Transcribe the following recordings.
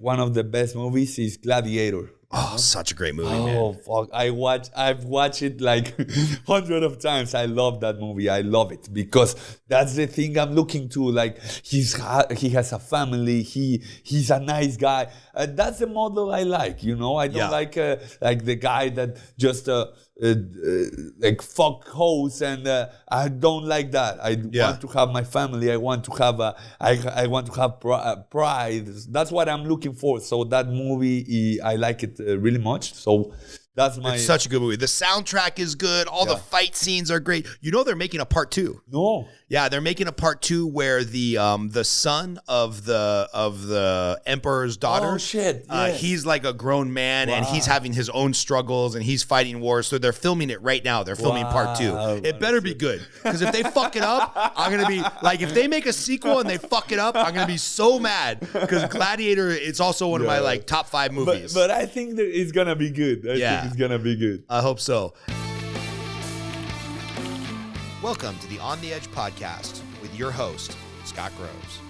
one of the best movies is Gladiator. Oh, such a great movie, man. Oh, fuck. I've watched it like hundreds of times. I love that movie. I love it because that's the thing I'm looking to. Like, he has a family. He's a nice guy. That's the model I like, you know? I don't like the guy that just like fuck hoes, and I don't like that. I want to have my family. I want to have I want to have pride. That's what I'm looking for. So that movie, I like it really much. So that's my. It's such a good movie. The soundtrack is good. All the fight scenes are great. You know they're making a part 2. No. Yeah, they're making a part 2 where the son of the emperor's daughter. Oh shit! Yes. He's like a grown man and he's having his own struggles and he's fighting wars. So they're filming it right now. They're filming part 2. It better be good because if they fuck it up, I'm gonna be like, if they make a sequel and they fuck it up, I'm gonna be so mad because Gladiator. It's also one of my like top 5 movies. But I think that it's gonna be good. I think it's gonna be good. I hope so. Welcome to the On the Edge podcast with your host, Scott Groves.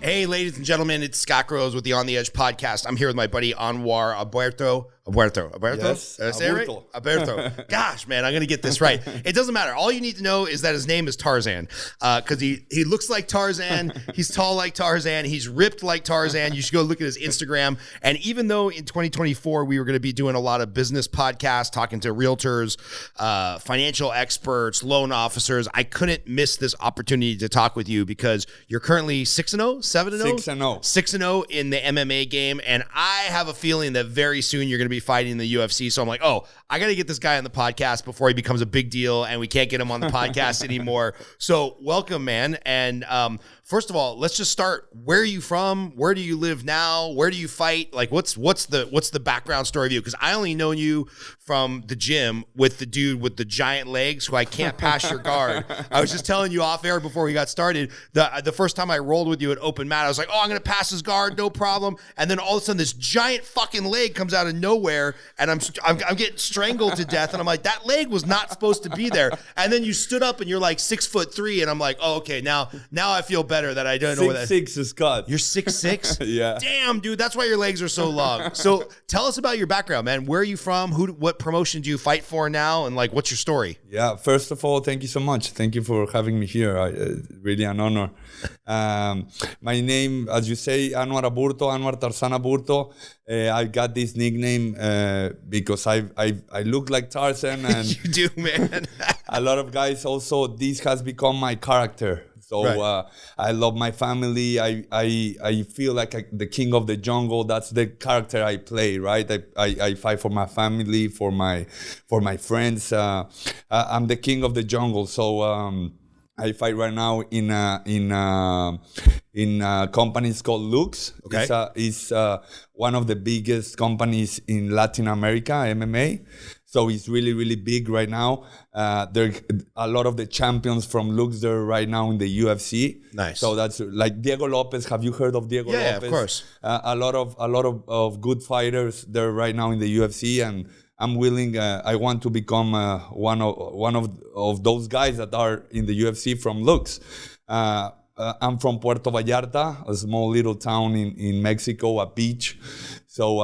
Hey, ladies and gentlemen, it's Scott Groves with the On the Edge podcast. I'm here with my buddy Anwar Aburto. Yes, Did I say it right? Aburto. Gosh, man, I'm going to get this right. It doesn't matter. All you need to know is that his name is Tarzan because he looks like Tarzan. He's tall like Tarzan. He's ripped like Tarzan. You should go look at his Instagram. And even though in 2024, we were going to be doing a lot of business podcasts, talking to realtors, financial experts, loan officers, I couldn't miss this opportunity to talk with you because you're currently 6-0, 7-0? 6-0. 6-0 in the MMA game. And I have a feeling that very soon you're going to be fighting in the UFC. So I'm like, oh, I got to get this guy on the podcast before he becomes a big deal and we can't get him on the podcast anymore. So welcome, man. And first of all, let's just start. Where are you from? Where do you live now? Where do you fight? Like, what's the background story of you? Because I only know you from the gym with the dude with the giant legs who I can't pass your guard. I was just telling you off air before we got started. The first time I rolled with you at open mat, I was like, oh, I'm going to pass his guard, no problem. And then all of a sudden, this giant fucking leg comes out of nowhere, and I'm getting strangled to death. And I'm like, that leg was not supposed to be there. And then you stood up, and you're like 6'3", and I'm like, oh, okay, now I feel better that I don't know what that. 6'6" is Scott. You're 6'6"? Yeah. Damn, dude, that's why your legs are so long. So tell us about your background, man. Where are you from? What promotion do you fight for now? And like, what's your story? Yeah, first of all, thank you so much. Thank you for having me here. Really an honor. My name, as you say, Anwar Tarzán Aburto. I got this nickname because I look like Tarzan, and you do, man. a lot of guys also. This has become my character. So I love my family. I feel like the king of the jungle. That's the character I play, right? I fight for my family, for my friends. I'm the king of the jungle. So I fight right now in companies called Lux. Okay. It's one of the biggest companies in Latin America, MMA. So it's really, really big right now. There a lot of the champions from Lux there right now in the UFC. Nice. So that's like Diego Lopez. Have you heard of Diego Lopez? Yeah, of course. A lot of good fighters there right now in the UFC, and I'm willing. I want to become one of those guys that are in the UFC from Lux. I'm from Puerto Vallarta, a small little town in Mexico, a beach. So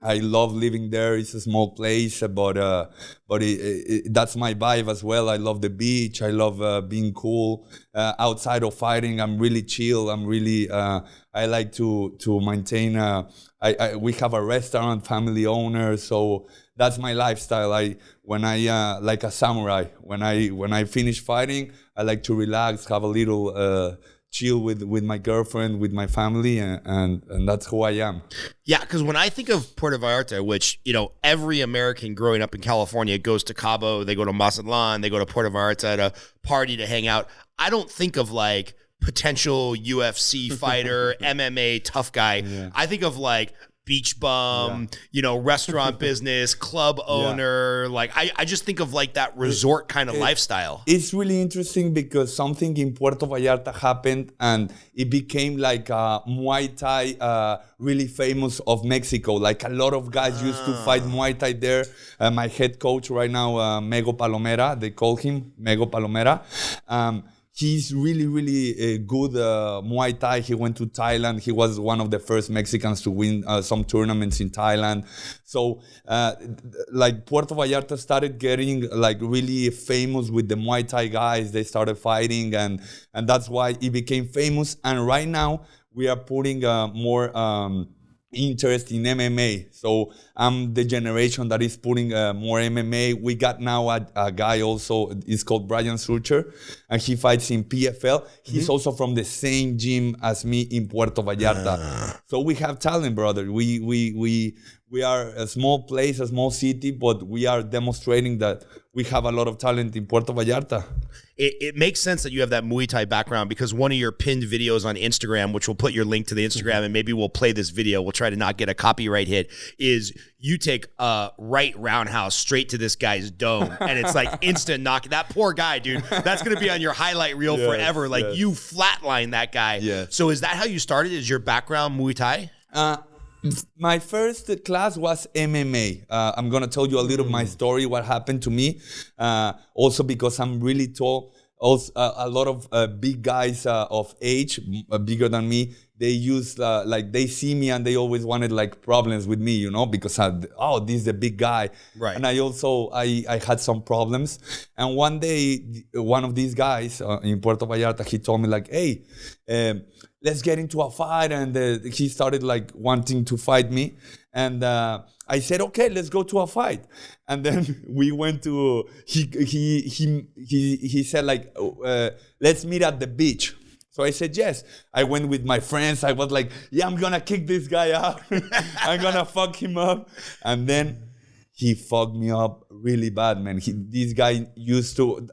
I love living there. It's a small place, but that's my vibe as well. I love the beach. I love being cool. Outside of fighting, I'm really chill. I'm really, I like to maintain, we have a restaurant, family owner, so that's my lifestyle. When I like a samurai, when I finish fighting, I like to relax, have a little chill with my girlfriend, with my family, and that's who I am. Yeah, because when I think of Puerto Vallarta, which, you know, every American growing up in California goes to Cabo, they go to Mazatlan, they go to Puerto Vallarta to party, to hang out. I don't think of like potential UFC fighter, MMA tough guy. Yeah. I think of like beach bum, you know, restaurant business, club owner. Like I just think of like that resort kind of lifestyle. It's really interesting because something in Puerto Vallarta happened and it became like Muay Thai really famous of Mexico. Like a lot of guys used to fight Muay Thai there. My head coach right now, Mego Palomera, they call him Mego Palomera. He's really, really good Muay Thai. He went to Thailand. He was one of the first Mexicans to win some tournaments in Thailand. So, like, Puerto Vallarta started getting, like, really famous with the Muay Thai guys. They started fighting, and that's why it became famous. And right now, we are putting more interest in MMA. So I'm the generation that is putting more MMA. We got now a guy also, it's called Brian Sucher, and he fights in PFL. He's also from the same gym as me in Puerto Vallarta. So we have talent, brother. We are a small place, a small city, but we are demonstrating that we have a lot of talent in Puerto Vallarta. It makes sense that you have that Muay Thai background, because one of your pinned videos on Instagram, which we'll put your link to the Instagram, and maybe we'll play this video, we'll try to not get a copyright hit, is you take a right roundhouse straight to this guy's dome, and it's like instant knock. That poor guy, dude, that's going to be on your highlight reel forever. Like, you flatline that guy. Yes. So is that how you started? Is your background Muay Thai? My first class was MMA. I'm going to tell you a little of my story, what happened to me. Also because I'm really tall. Also, a lot of big guys of age, bigger than me, they use, like, they see me and they always wanted, like, problems with me, you know, because, this is a big guy. Right. And I had some problems. And one day, one of these guys in Puerto Vallarta, he told me, like, hey, let's get into a fight. And he started, like, wanting to fight me. And I said, okay, let's go to a fight. And then we went to, he said, like, let's meet at the beach. So I said, yes. I went with my friends. I was like, yeah, I'm going to kick this guy out. I'm going to fuck him up. And then he fucked me up really bad, man. This guy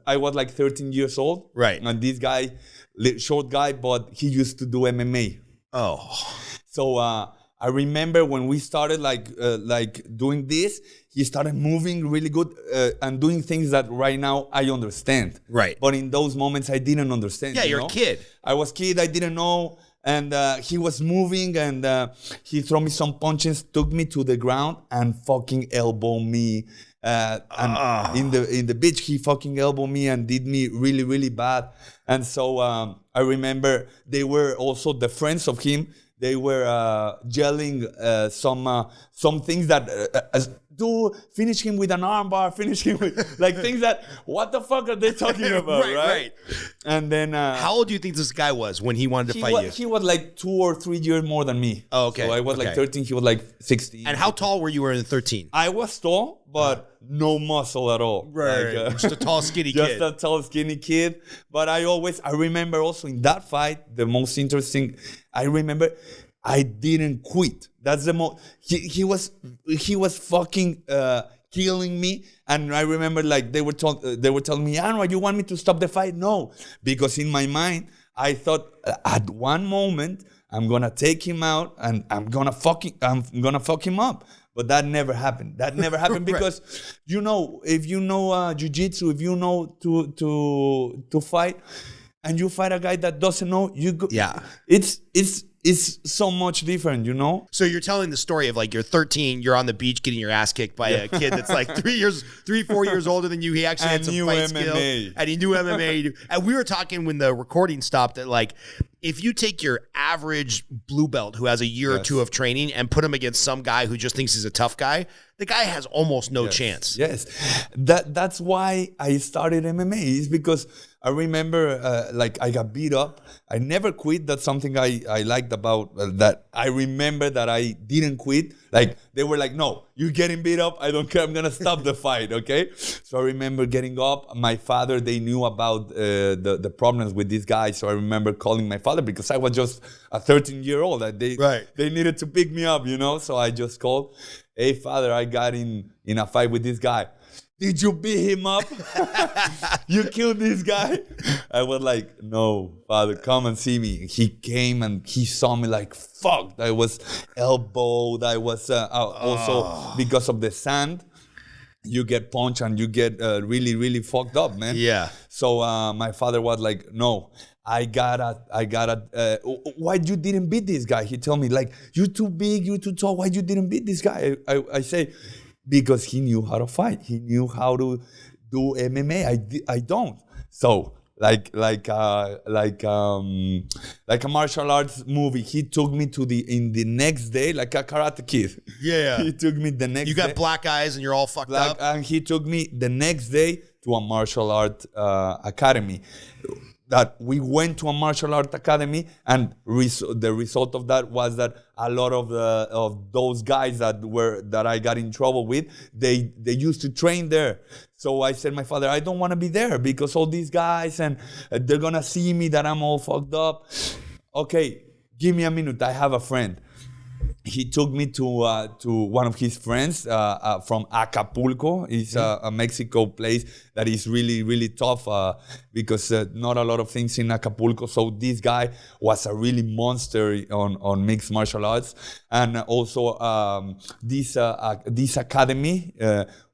I was like 13 years old. Right. And this guy, short guy, but he used to do MMA. Oh. So I remember when we started like doing this, he started moving really good and doing things that right now I understand. Right. But in those moments, I didn't understand. Yeah, you're a kid. I was a kid. I didn't know. And he was moving, and he threw me some punches, took me to the ground, and fucking elbowed me. And in the beach, he fucking elbowed me and did me really, really bad. And so I remember they were also the friends of him. They were yelling some things that finish him with an armbar, finish him with like things that, what the fuck are they talking about, right? And then how old do you think this guy was when he wanted to fight you? He was like 2 or 3 years more than me. Oh, okay. So I was like 13, he was like 16. And how tall were you when you were 13? I was tall, but no muscle at all. Right. Like, just a tall, skinny kid. Just a tall, skinny kid. But I remember also in that fight, the most interesting, I remember I didn't quit. That's the most, he was fucking killing me. And I remember like they were telling me, Anwar, you want me to stop the fight? No, because in my mind, I thought at one moment, I'm going to take him out and I'm going to fuck him up. But that never happened. That never happened because, you know, if you know jiu-jitsu, if you know to fight, and you fight a guy that doesn't know, you go. Yeah. It's so much different, you know? So you're telling the story of like you're 13, you're on the beach getting your ass kicked by a kid that's like 4 years older than you. He actually had some fight skill. And he knew MMA. And we were talking when the recording stopped that like, if you take your average blue belt who has a year or two of training and put him against some guy who just thinks he's a tough guy, the guy has almost no chance. Yes. That's why I started MMA. Is because I remember like I got beat up. I never quit. That's something I liked about that. I remember that I didn't quit. Like they were like, no, you're getting beat up. I don't care. I'm going to stop the fight. Okay. So I remember getting up. My father, they knew about the problems with this guy. So I remember calling my father because I was just a 13-year-old. They needed to pick me up, you know. So I just called, hey, father, I got in a fight with this guy. Did you beat him up? You killed this guy? I was like, no, father, come and see me. He came and he saw me like, fuck. I was elbowed. I was also, because of the sand, you get punched and you get really, really fucked up, man. Yeah. So my father was like, no, I gotta, why you didn't beat this guy? He told me like, you too big, you too tall. Why you didn't beat this guy? I say, because he knew how to fight. He knew how to do MMA. I don't. So like a martial arts movie. He took me to the next day, like a Karate Kid. Yeah. He took me the next day. You got black eyes and you're all fucked up. And he took me the next day to a martial art academy. That we went to a martial art academy, and the result of that was that a lot of those guys that I got in trouble with, they used to train there. So I said, my father, I don't want to be there because all these guys, and they're gonna see me that I'm all fucked up. Okay, give me a minute. I have a friend. He took me to one of his friends from Acapulco. It's a Mexico place that is really, really tough because not a lot of things in Acapulco. So this guy was a really monster on mixed martial arts. And also this academy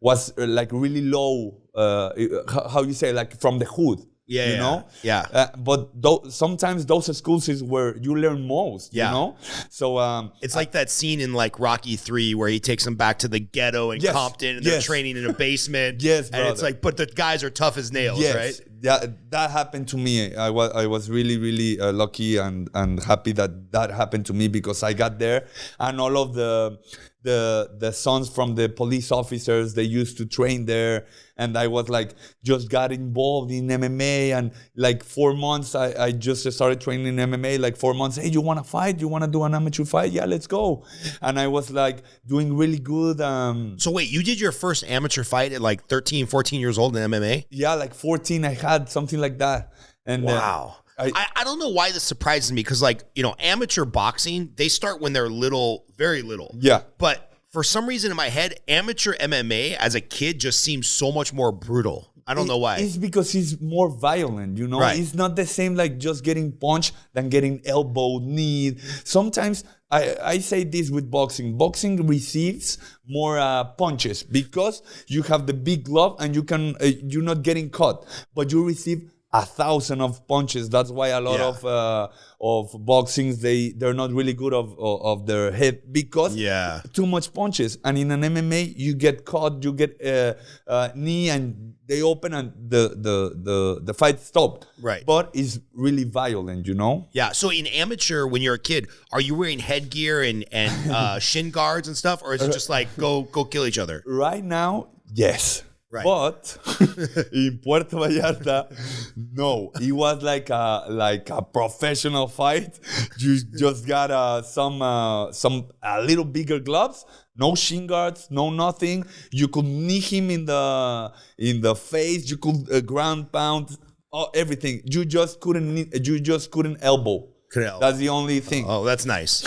was like really low, how you say, like from the hood. Yeah, you know? Yeah. But sometimes those schools is where you learn most, you know? So it's like that scene in like Rocky 3 where he takes them back to the ghetto in Compton and they're training in a basement. Yes, and it's like, but the guys are tough as nails, right? That happened to me. I was really, really lucky and happy that happened to me because I got there, and all of the sons from the police officers, they used to train there, and I was like just got involved in MMA, and like 4 months I just started training in MMA. Like 4 months, hey, you want to fight? You want to do an amateur fight? Yeah, let's go. And I was like doing really good. So wait, you did your first amateur fight at like 13, 14 years old in MMA? Yeah, like 14 I had, something like that. And wow. I don't know why this surprises me because, like, you know, amateur boxing, they start when they're little, very little. Yeah. But for some reason in my head, amateur MMA as a kid just seems so much more brutal. I don't know why. It's because it's more violent, you know? Right. It's not the same like just getting punched than getting elbowed, kneed. Sometimes I say this with boxing. Boxing receives more punches because you have the big glove and you're not getting caught, but you receive 1,000 of punches. That's why a lot of boxings they're not really good of their head because too much punches. And in an MMA, you get caught, you get knee, and they open and the fight stopped. Right. But it's really violent, you know? Yeah. So in amateur, when you're a kid, are you wearing headgear and shin guards and stuff, or is it just like go kill each other? Right now, yes. Right. But in Puerto Vallarta, no. It was like a professional fight. You just got a little bigger gloves, no shin guards, no nothing. You could knee him in the face. You could ground pound, everything. You just couldn't elbow. That's the only thing. Oh, that's nice.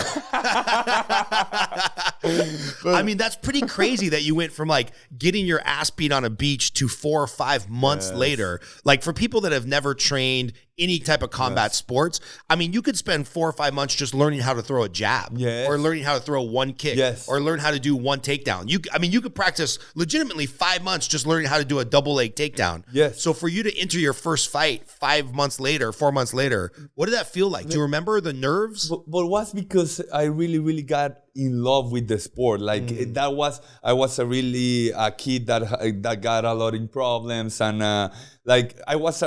I mean, that's pretty crazy that you went from like getting your ass beat on a beach to 4 or 5 months later. Like for people that have never trained any type of combat sports, I mean, you could spend 4 or 5 months just learning how to throw a jab or learning how to throw one kick or learn how to do one takedown. You could practice legitimately 5 months just learning how to do a double leg takedown. Yes. So for you to enter your first fight 5 months later, 4 months later, what did that feel like? Do you remember the nerves? But it was because I really, really got in love with the sport. Like I was a really kid that got a lot in problems, and like I was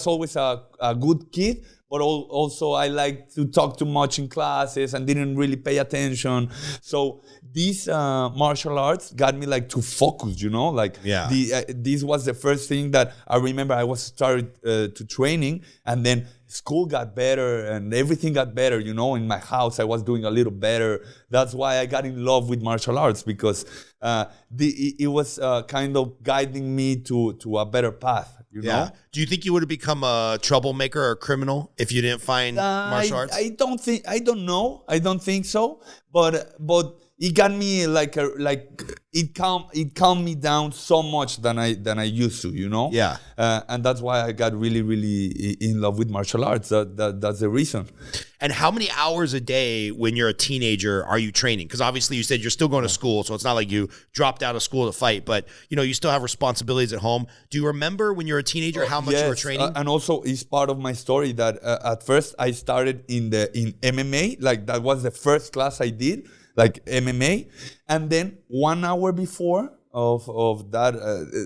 always a good kid, but also I like to talk too much in classes and didn't really pay attention. So these martial arts got me like to focus, you know, like this was the first thing that I remember. I was started to training, and then school got better and everything got better, you know. In my house, I was doing a little better. That's why I got in love with martial arts, because it was kind of guiding me to a better path, you know? Do you think you would have become a troublemaker or a criminal if you didn't find martial arts? I don't know. I don't think so. But it got me it calmed me down so much than I used to, you know? Yeah. And that's why I got really, really in love with martial arts. That's the reason. And how many hours a day when you're a teenager are you training? Because obviously you said you're still going to school, so it's not like you dropped out of school to fight, but you know, you still have responsibilities at home. Do you remember when you were a teenager how much you were training? And also it's part of my story that at first I started in MMA. Like that was the first class I did, like MMA. And then 1 hour before, of that,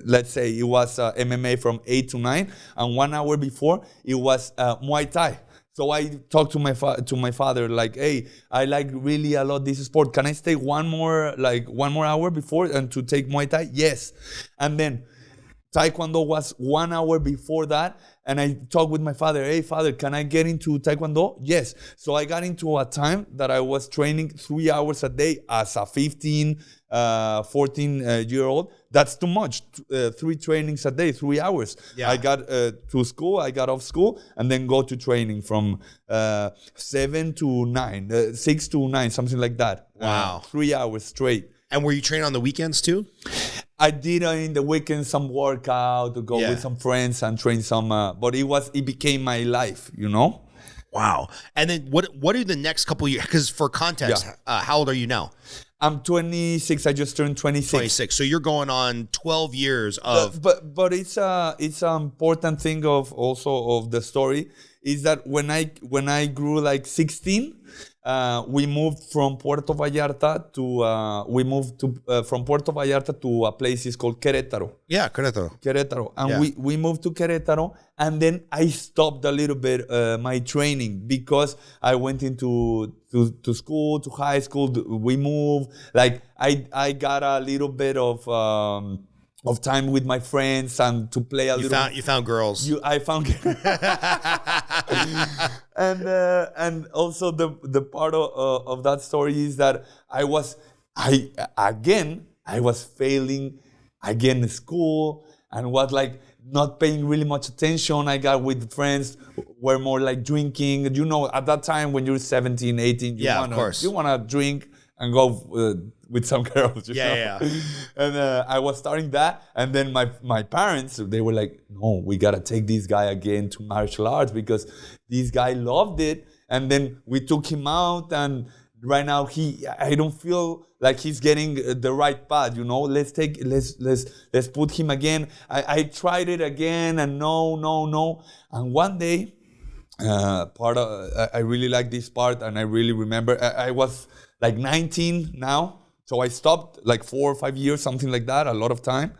let's say it was MMA from 8 to 9, and 1 hour before it was Muay Thai. So I talked to my father like, hey, I like really a lot this sport. Can I stay one more hour before and to take Muay Thai? Yes. And then Taekwondo was 1 hour before that. And I talked with my father, hey, father, can I get into Taekwondo? Yes. So I got into a time that I was training 3 hours a day as a 15, 14-year-old. That's too much. 3 trainings a day, 3 hours. Yeah. I got to school, I got off school, and then go to training from 7 to 9, 6 to 9, something like that. Wow. 3 hours straight. And were you training on the weekends too? I did in the weekend some workout to go with some friends and train some, but it became my life, you know? Wow. And then what are the next couple of years? Because for context, how old are you now? I'm 26. I just turned 26. 26. So you're going on 12 years of. But it's an important thing of the story is that when I grew like 16. We moved from Puerto Vallarta to a place is called Querétaro. Yeah, Querétaro. Querétaro. And we moved to Querétaro, and then I stopped a little bit my training because I went into school, to high school. We moved. Like I got a little bit of time with my friends and to play a little. You found girls. I found. And also the part of that story is that I was failing again in school and was like not paying really much attention. I got with friends were more like drinking. You know, at that time when you're 17, 18, you want to drink and go with some girls. You know? And I was starting that. And then my parents, they were like, no, we got to take this guy again to martial arts because this guy loved it. And then we took him out, and right now I don't feel like he's getting the right path, you know. Let's put him again. I tried it again, and no. And one day, I really like this part, and I really remember I was like 19 now, so I stopped like 4 or 5 years, something like that, a lot of time,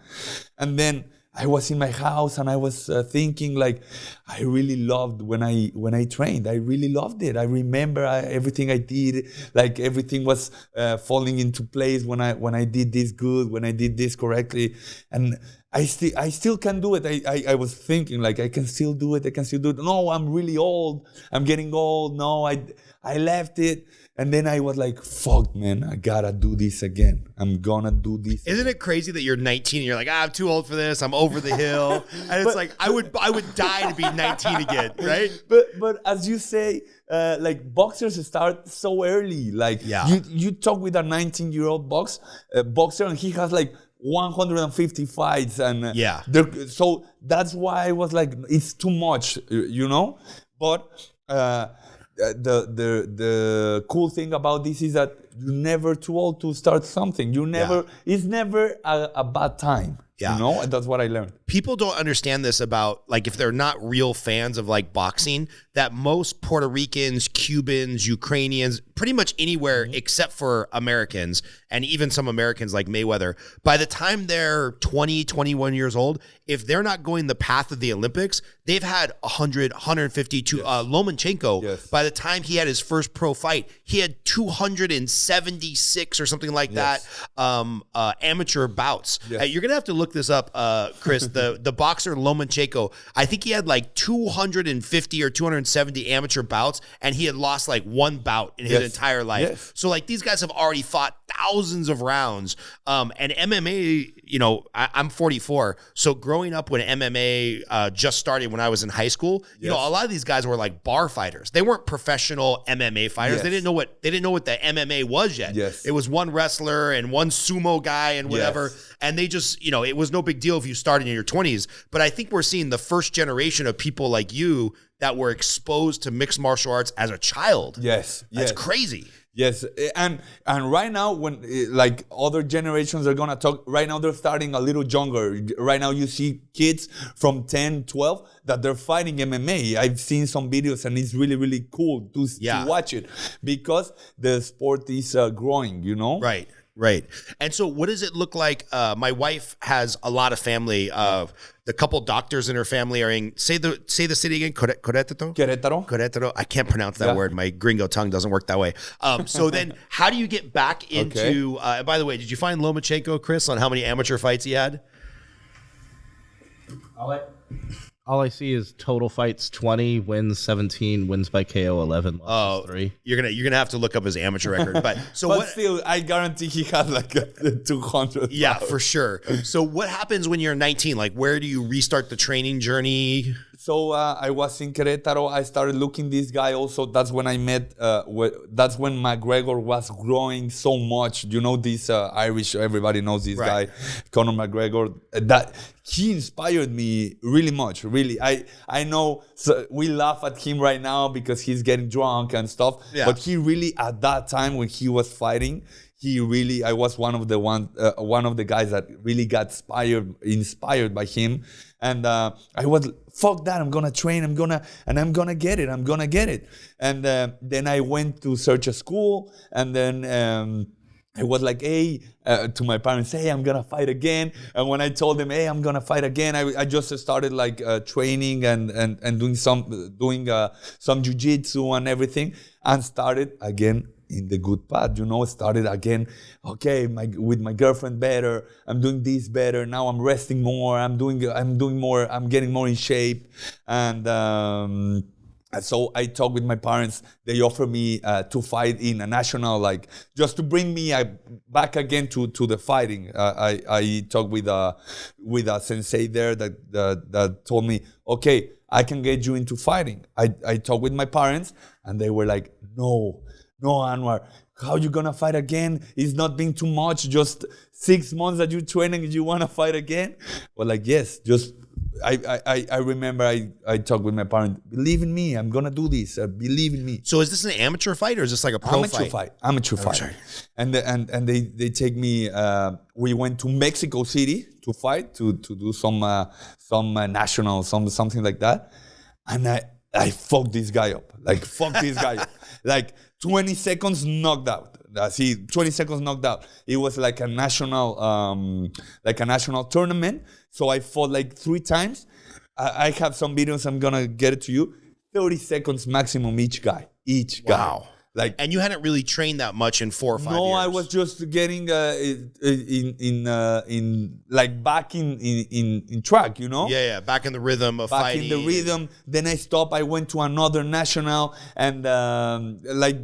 and then I was in my house and I was thinking like I really loved when I trained. I really loved it. I remember everything I did, like everything was falling into place when I did this good, when I did this correctly, and I still can do it. I was thinking like I can still do it. No, I'm really old. I'm getting old. No, I left it. And then I was like, fuck, man, I gotta do this again. I'm gonna do this. Isn't it crazy that you're 19 and you're like, I'm too old for this. I'm over the hill. And it's like, I would die to be 19 again, right? But as you say, like boxers start so early. Like you talk with a 19-year-old boxer and he has like 150 fights. And so that's why I was like, it's too much, you know? But the cool thing about this is that you're never too old to start something. It's never a bad time. You know, and that's what I learned. People don't understand this about, like, if they're not real fans of like boxing, that most Puerto Ricans, Cubans, Ukrainians, pretty much anywhere except for Americans, and even some Americans like Mayweather, by the time they're 20, 21 years old, if they're not going the path of the Olympics, they've had 100, 150 to Lomachenko. By the time he had his first pro fight, he had 276 or something like that amateur bouts. You're going to have to look this up, Chris. The boxer Lomachenko, I think he had like 250 or 270 amateur bouts, and he had lost like one bout in his entire life. So like these guys have already fought thousands of rounds. And MMA, you know, I'm 44, so growing up when MMA just started when I was in high school, you know, a lot of these guys were like bar fighters. They weren't professional MMA fighters. They didn't know what the MMA was yet. It was one wrestler and one sumo guy and whatever. And they just, you know, it was no big deal if you started in your 20s. But I think we're seeing the first generation of people like you that were exposed to mixed martial arts as a child. That's crazy. And right now, when like other generations are gonna talk, right now they're starting a little younger. Right now you see kids from 10, 12 that they're fighting MMA. I've seen some videos and it's really, really cool to watch it because the sport is growing, you know? Right. Right. And so what does it look like? My wife has a lot of family. The couple doctors in her family are in, say the city again, Querétaro. I can't pronounce that word. My gringo tongue doesn't work that way. So then how do you get back into, by the way, did you find Lomachenko, Chris, on how many amateur fights he had? All I see is total fights 20, wins 17, wins by KO 11, losses 3. You're gonna have to look up his amateur record. But so but what? Still, I guarantee he had like 200. Yeah, for sure. So what happens when you're 19? Like, where do you restart the training journey? So I was in Querétaro. I started looking this guy also. That's when I met, that's when McGregor was growing so much. You know, this Irish, everybody knows this guy, Conor McGregor. That he inspired me really much, really. I know we laugh at him right now because he's getting drunk and stuff. Yeah. But he really, at that time when he was fighting, I was one of the guys that really got inspired by him. And I was, fuck that, I'm gonna train, I'm gonna get it. And then I went to search a school, and then I was like, hey, to my parents, hey, I'm gonna fight again. And when I told them, hey, I'm gonna fight again, I just started like training and doing some jiu-jitsu and everything, and started again in the good path, started again, okay, with my girlfriend better, I'm doing this better, now I'm resting more, I'm doing more, I'm getting more in shape. And so I talked with my parents. They offered me to fight in a national, like just to bring me back again to the fighting. I talked with a sensei there that told me, okay, I can get you into fighting. I talked with my parents, and they were like, no, Anwar, how you gonna fight again? It's not been too much, just 6 months that you're training, you wanna fight again? Well, like, yes, just, I remember I talked with my parents, believe in me, I'm gonna do this, believe in me. So is this an amateur fight or is this like a pro fight? Amateur fight. And they take me, we went to Mexico City to fight, to do some national, something like that. And I fucked this guy up, like 20 seconds knocked out. 20 seconds knocked out. It was like a national tournament. So I fought like 3 times. I have some videos. I'm gonna get it to you. 30 seconds maximum each guy. Wow. And you hadn't really trained that much in 4 or 5 years. No, I was just getting back in track, Yeah, back in the rhythm of fighting. Back in the rhythm. Then I stopped. I went to another national, and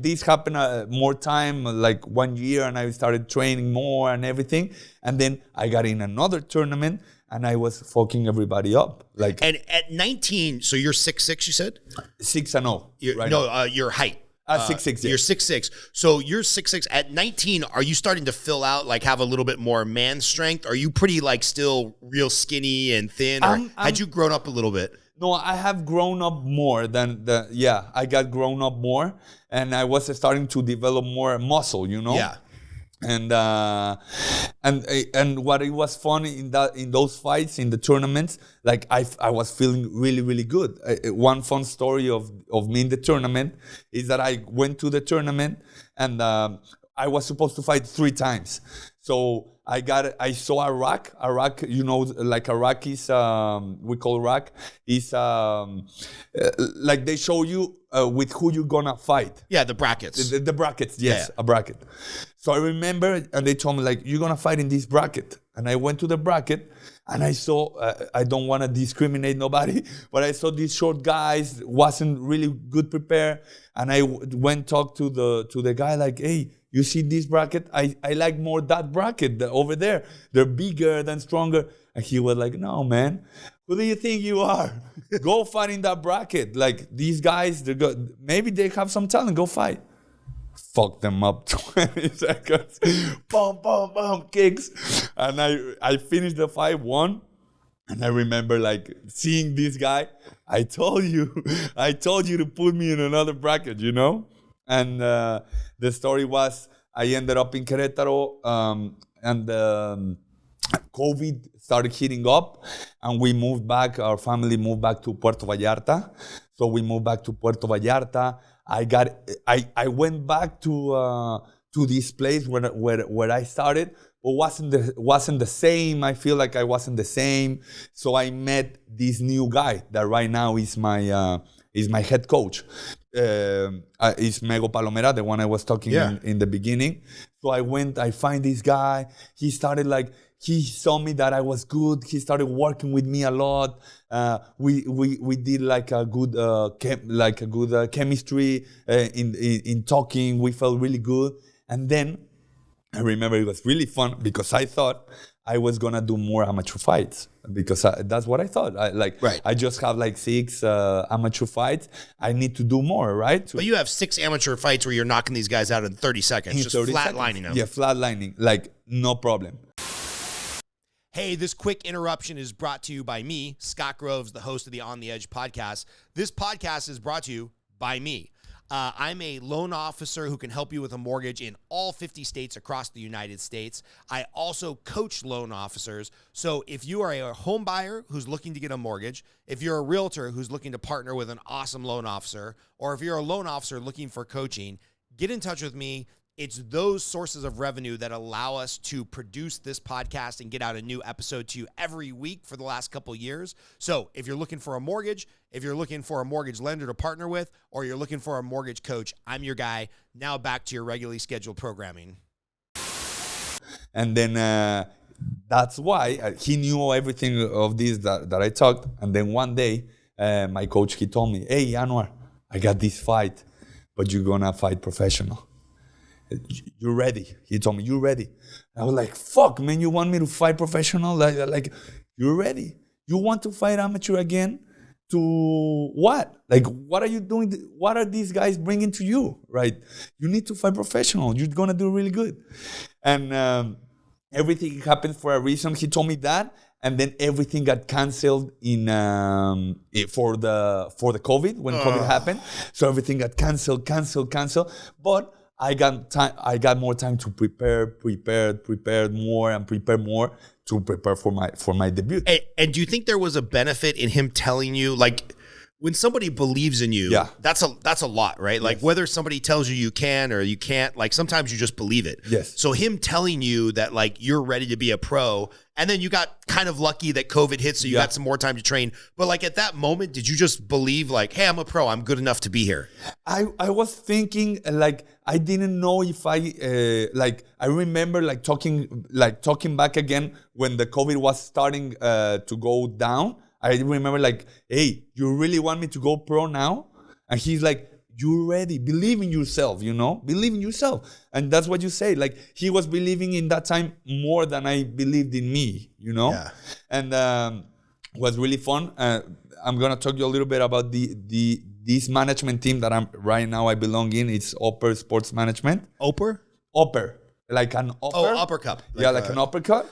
this happened more time, like 1 year, and I started training more and everything. And then I got in another tournament, and I was fucking everybody up. And at 19, so you're 6'6", you said? 6'0". Your height. 6'6". You're 6'6". So you're 6'6". At 19, are you starting to fill out, like have a little bit more man strength? Are you pretty like still real skinny and thin? Or had you grown up a little bit? No, I have grown up more than I got grown up more, and I was starting to develop more muscle, Yeah. And what it was fun in those fights, in the tournaments, like I was feeling really, really good. One fun story of me in the tournament is that I went to the tournament, and I was supposed to fight 3 times. So I saw a rack, like a rack is, we call rack, is like they show you with who you're gonna fight. Yeah, the brackets. The brackets, yes, yeah. A bracket. So I remember, and they told me, like, you're gonna fight in this bracket. And I went to the bracket, and I saw, I don't wanna discriminate nobody, but I saw these short guys, wasn't really good prepared. And I went talk to the guy, like, hey, you see this bracket? I like more that bracket over there. They're bigger than stronger. And he was like, no, man. Who do you think you are? Go fight in that bracket. Like, these guys, maybe they have some talent. Go fight. Fuck them up 20 seconds. Boom, boom, boom, kicks. And I finished the fight, won. And I remember like seeing this guy. I told you to put me in another bracket, And the story was, I ended up in Querétaro, and COVID started heating up, and we moved back. Our family moved back to Puerto Vallarta. So we moved back to Puerto Vallarta. I went back to to this place where I started, but wasn't the same. I feel like I wasn't the same. So I met this new guy that right now is my head coach. Is Mego Palomera, the one I was talking in the beginning. So I find this guy. He saw me that I was good. He started working with me a lot. We did like a good chemistry in talking. We felt really good. And then I remember it was really fun because I thought I was gonna do more amateur fights because that's what I thought. I just have like 6 amateur fights. I need to do more, right? But you have 6 amateur fights where you're knocking these guys out in 30 seconds, just flatlining them. Yeah, flatlining, like no problem. Hey, this quick interruption is brought to you by me, Scott Groves, the host of the On the Edge podcast. This podcast is brought to you by me. I'm a loan officer who can help you with a mortgage in all 50 states across the United States. I also coach loan officers. So if you are a home buyer who's looking to get a mortgage, if you're a realtor who's looking to partner with an awesome loan officer, or if you're a loan officer looking for coaching, get in touch with me. It's those sources of revenue that allow us to produce this podcast and get out a new episode to you every week for the last couple years. So if you're looking for a mortgage, if you're looking for a mortgage lender to partner with, or you're looking for a mortgage coach, I'm your guy. Now back to your regularly scheduled programming. And then that's why he knew everything of this that I talked. And then one day, my coach, he told me, hey, Anwar, I got this fight, but you're going to fight professional. You're ready. He told me, you're ready. I was like, fuck, man, you want me to fight professional? Like, you're ready. You want to fight amateur again? To what? Like, what are you doing? What are these guys bringing to you, right? You need to fight professional. You're going to do really good. And everything happened for a reason. He told me that. And then everything got canceled for the COVID, when COVID happened. So everything got canceled. But I got more time to prepare more to prepare for my debut. And do you think there was a benefit in him telling you, like, when somebody believes in you, that's a lot, right? Like, whether somebody tells you you can or you can't, like, sometimes you just believe it. Yes. So him telling you that, like, you're ready to be a pro, and then you got kind of lucky that COVID hit, so you got some more time to train. But, like, at that moment, did you just believe, like, hey, I'm a pro, I'm good enough to be here? I was thinking, like, I didn't know if I remember, like, talking back again when the COVID was starting to go down. I remember, like, hey, you really want me to go pro now? And he's like, you're ready. Believe in yourself, Believe in yourself. And that's what you say. Like, he was believing in that time more than I believed in me, Yeah. And it was really fun. I'm going to talk to you a little bit about this management team that I belong in. It's Upper Sports Management. Upper? Upper. Like an upper. Oh, upper cup. Like an uppercut.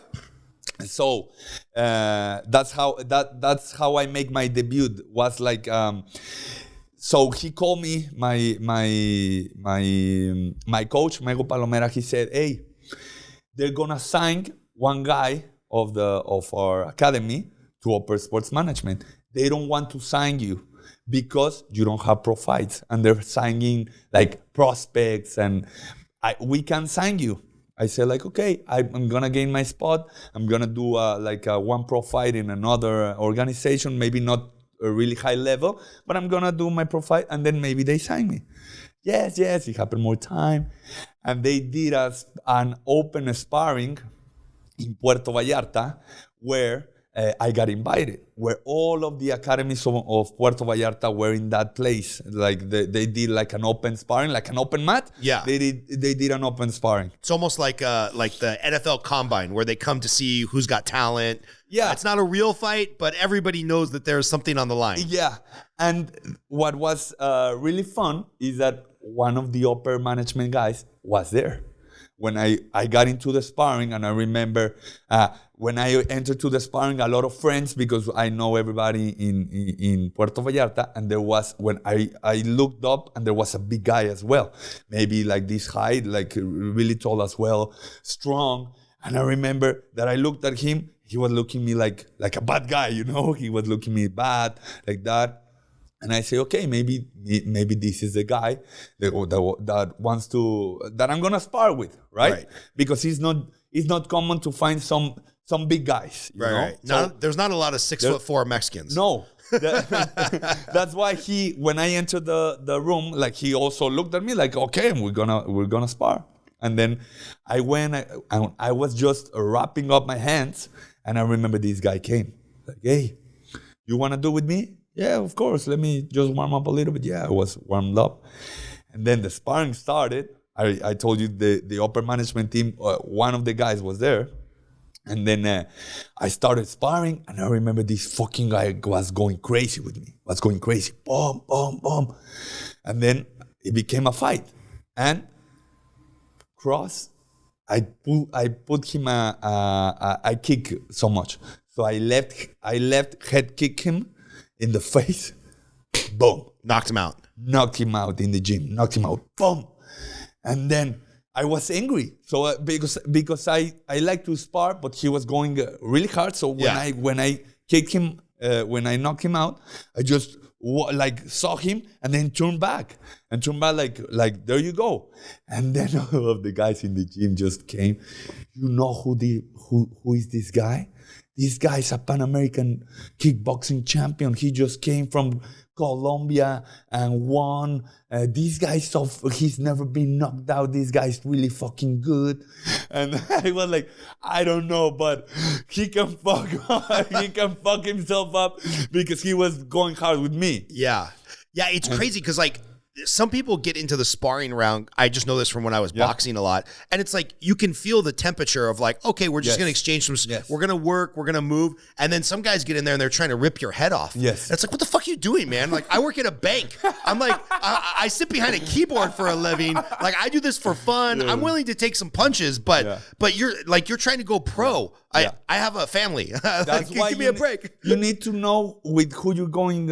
So that's how I make my debut. Was like so he called me, my coach, Mego Palomera. He said, hey, they're gonna sign one guy of our academy to Upper Sports Management. They don't want to sign you because you don't have pro fights, and they're signing like prospects, and we can sign you. I said, like, okay, I'm going to gain my spot. I'm going to do one pro fight in another organization, maybe not a really high level, but I'm going to do my pro fight, and then maybe they sign me. Yes, it happened more time. And they did an open sparring in Puerto Vallarta where I got invited, where all of the academies of Puerto Vallarta were in that place. Like they did like an open sparring, like an open mat. Yeah, they did an open sparring. It's almost like the NFL Combine, where they come to see who's got talent. Yeah, it's not a real fight, but everybody knows that there's something on the line. Yeah, and what was really fun is that one of the upper management guys was there when I got into the sparring. And I remember when I entered to the sparring, a lot of friends, because I know everybody in Puerto Vallarta, and there was, when I looked up, and there was a big guy as well, maybe like this height, like really tall as well, strong. And I remember that I looked at him, he was looking at me like a bad guy, He was looking at me bad, like that. And I say, okay, maybe this is the guy that wants that I'm gonna spar with, right? Because it's not common to find some big guys, you know? Right. So, there's not a lot of 6'4" Mexicans. No. That's why when I entered the room, like he also looked at me like, okay, we're gonna spar. And then I went, I was just wrapping up my hands, and I remember this guy came, like, hey, you wanna do with me? Yeah, of course. Let me just warm up a little bit. Yeah, I was warmed up. And then the sparring started. I told you the upper management team, one of the guys was there. And then I started sparring, and I remember this fucking guy was going crazy with me. Was going crazy. Boom, boom, boom. And then it became a fight. And I put him I kick so much. So I left head kick him in the face. Boom. Knocked him out. Knocked him out in the gym. Knocked him out. Boom. And then I was angry. So because I like to spar, but he was going really hard. So when I kicked him, when I knocked him out, I just saw him and then turned back like there you go. And then all of the guys in the gym just came. You know who is this guy? This guy is a Pan American kickboxing champion. He just came from Colombia and won. This guy, he's never been knocked out. This guy's really fucking good. And I was like, I don't know, but he can fuck himself up because he was going hard with me. Yeah. Yeah, it's crazy because like some people get into the sparring round. I just know this from when I was boxing a lot. And it's like, you can feel the temperature of like, okay, we're just going to exchange some, we're going to work, we're going to move. And then some guys get in there and they're trying to rip your head off. Yes. And it's like, what the fuck are you doing, man? Like, I work at a bank. I'm like, I sit behind a keyboard for a living. Like, I do this for fun. I'm willing to take some punches, but you're trying to go pro. I have a family. That's why give me a break. You need to know with who you're going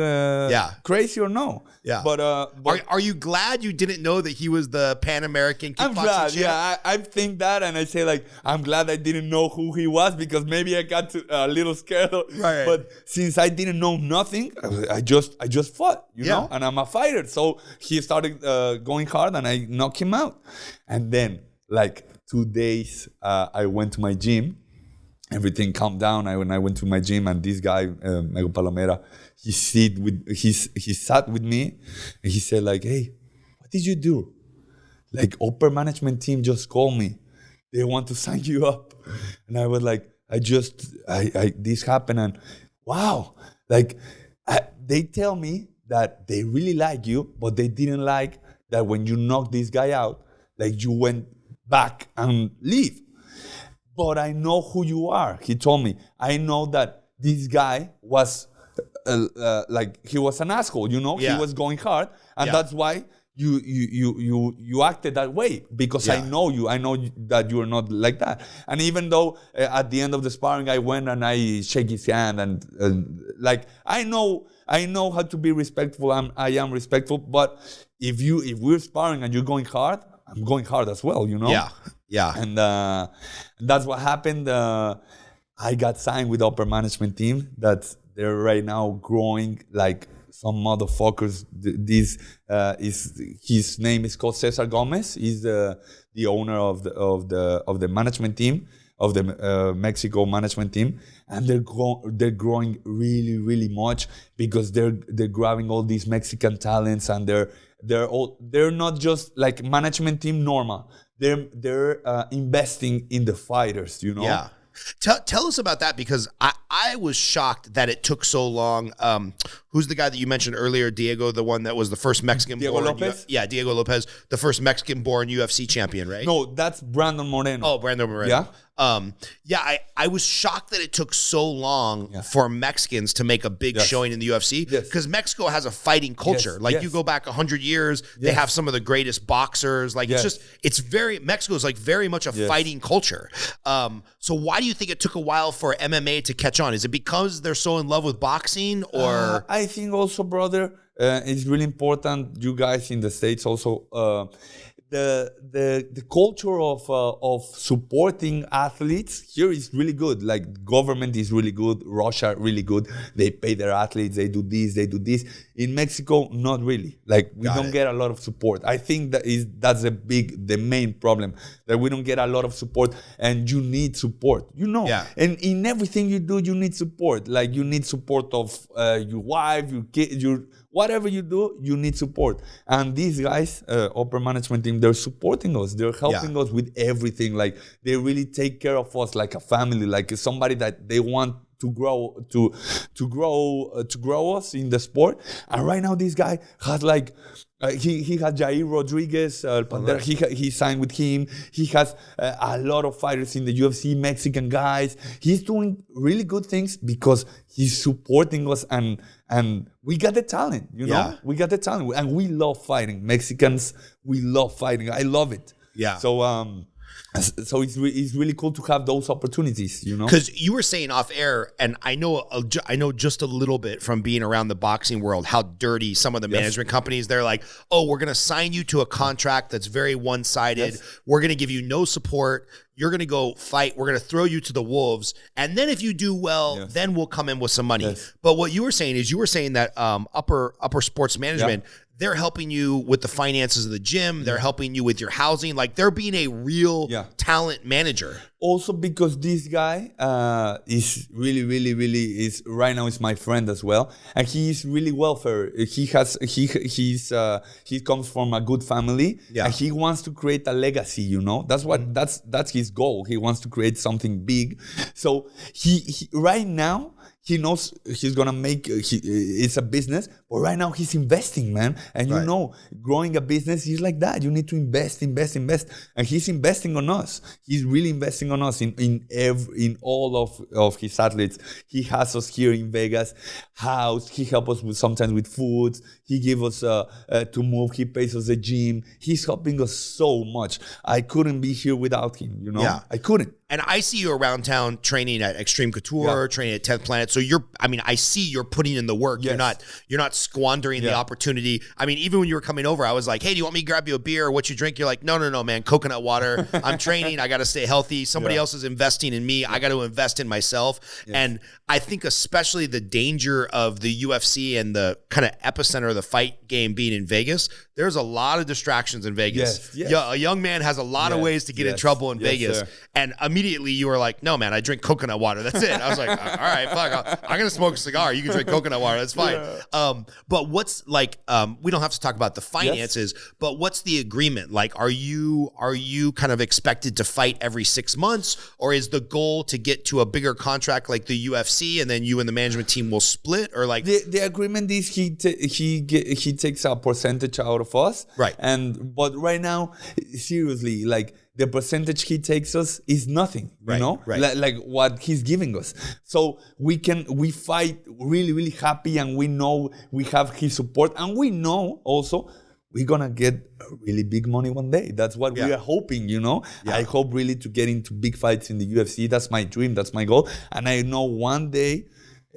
crazy or no. Yeah. But are you glad you didn't know that he was the Pan American kickboxing I'm glad. champ? Yeah, I think that, and I say like, I'm glad I didn't know who he was because maybe I got a little scared. Right. But since I didn't know nothing, I just fought, you know, and I'm a fighter. So he started going hard, and I knocked him out. And then like 2 days, I went to my gym. Everything calmed down. When I went to my gym, and this guy, Mego Palomera, he sat with me, and he said like, hey, what did you do? Like, upper management team just called me. They want to sign you up. And I was like, this happened, and wow. Like, they tell me that they really like you, but they didn't like that when you knocked this guy out, like you went back and leave. But I know who you are. He told me. I know that this guy was like, he was an asshole, you know? He was going hard. And that's why you acted that way, because I know you. I know that you are not like that. And even though at the end of the sparring, I went and I shake his hand and like, I know how to be respectful. I am respectful. But if we're sparring and you're going hard, I'm going hard as well, you know? Yeah. And that's what happened. I got signed with the upper management team that they're right now growing like some motherfuckers. His name is called Cesar Gomez. He's the owner of the management team, of the Mexico management team, and they're growing really, really much because they're grabbing all these Mexican talents, and they're not just like management team normal. They're investing in the fighters, you know? Yeah. Tell us about that, because I was shocked that it took so long. Who's the guy that you mentioned earlier, Diego, the one that was the first Mexican Diego Lopez? Diego Lopez, the first Mexican-born UFC champion, right? No, that's Brandon Moreno. Oh, Brandon Moreno. Yeah? I was shocked that it took so long for Mexicans to make a big showing in the UFC, because Mexico has a fighting culture. You go back 100 years, they have some of the greatest boxers. Like, Mexico is like very much a fighting culture. So why do you think it took a while for MMA to catch on? Is it because they're so in love with boxing, or? I think also, brother, it's really important. You guys in the States also, the culture of supporting athletes here is really good. Like government is really good, Russia really good. They pay their athletes, they do this, they do this. In Mexico, not really. Like we don't get a lot of support. I think that's the main problem, that we don't get a lot of support, and you need support. And in everything you do, you need support. Like you need support of your wife, your kid, whatever you do, you need support. And these guys, upper management team, they're supporting us. They're helping us with everything. Like they really take care of us like a family, like somebody that they want to grow us in the sport. And right now, this guy has like he had Jair Rodriguez, he signed with him. He has a lot of fighters in the UFC, Mexican guys. He's doing really good things because he's supporting us, and we got the talent, we got the talent, and we love fighting. Mexicans, we love fighting. I love it. So it's really cool to have those opportunities, Because you were saying off air, and I know just a little bit from being around the boxing world, how dirty some of the management companies, they're like, oh, we're going to sign you to a contract that's very one-sided. Yes. We're going to give you no support. You're going to go fight. We're going to throw you to the wolves. And then if you do well, then we'll come in with some money. Yes. But what you were saying is that upper sports management, they're helping you with the finances of the gym. They're helping you with your housing. Like they're being a real talent manager. Also because this guy is really, really, really is right now is my friend as well, and he is really welfare. He comes from a good family, and he wants to create a legacy. That's his goal. He wants to create something big. So he right now. He knows he's gonna make it's a business, but right now he's investing, man. And growing a business is like that. You need to invest, and he's investing on us. He's really investing on us in all of his athletes. He has us here in Vegas, house. He helps us sometimes with food. He gives us to move. He pays us the gym. He's helping us so much. I couldn't be here without him. I couldn't. And I see you around town training at Extreme Couture, training at 10th Planet. So I see you're putting in the work. Yes. You're not squandering the opportunity. I mean, even when you were coming over, I was like, hey, do you want me to grab you a beer or what you drink? You're like, no, man, coconut water. I'm training. I got to stay healthy. Somebody else is investing in me. I got to invest in myself. Yes. And I think especially the danger of the UFC and the kind of epicenter of the fight game being in Vegas, there's a lot of distractions in Vegas. Yes. A young man has a lot of ways to get in trouble in Vegas. Sir. And immediately you were like, no, man, I drink coconut water. That's it. I was like, all right, fuck. I'm going to smoke a cigar. You can drink coconut water. That's fine. But what's like, we don't have to talk about the finances, but what's the agreement? Like, are you kind of expected to fight every 6 months, or is the goal to get to a bigger contract like the UFC and then you and the management team will split? Or like the agreement is he takes a percentage out of us. Right. But right now, seriously, like, the percentage he takes us is nothing, like what he's giving us. So we fight really, really happy, and we know we have his support, and we know also we're gonna get really big money one day. That's what we are hoping, I hope really to get into big fights in the UFC. That's my dream, that's my goal. And I know one day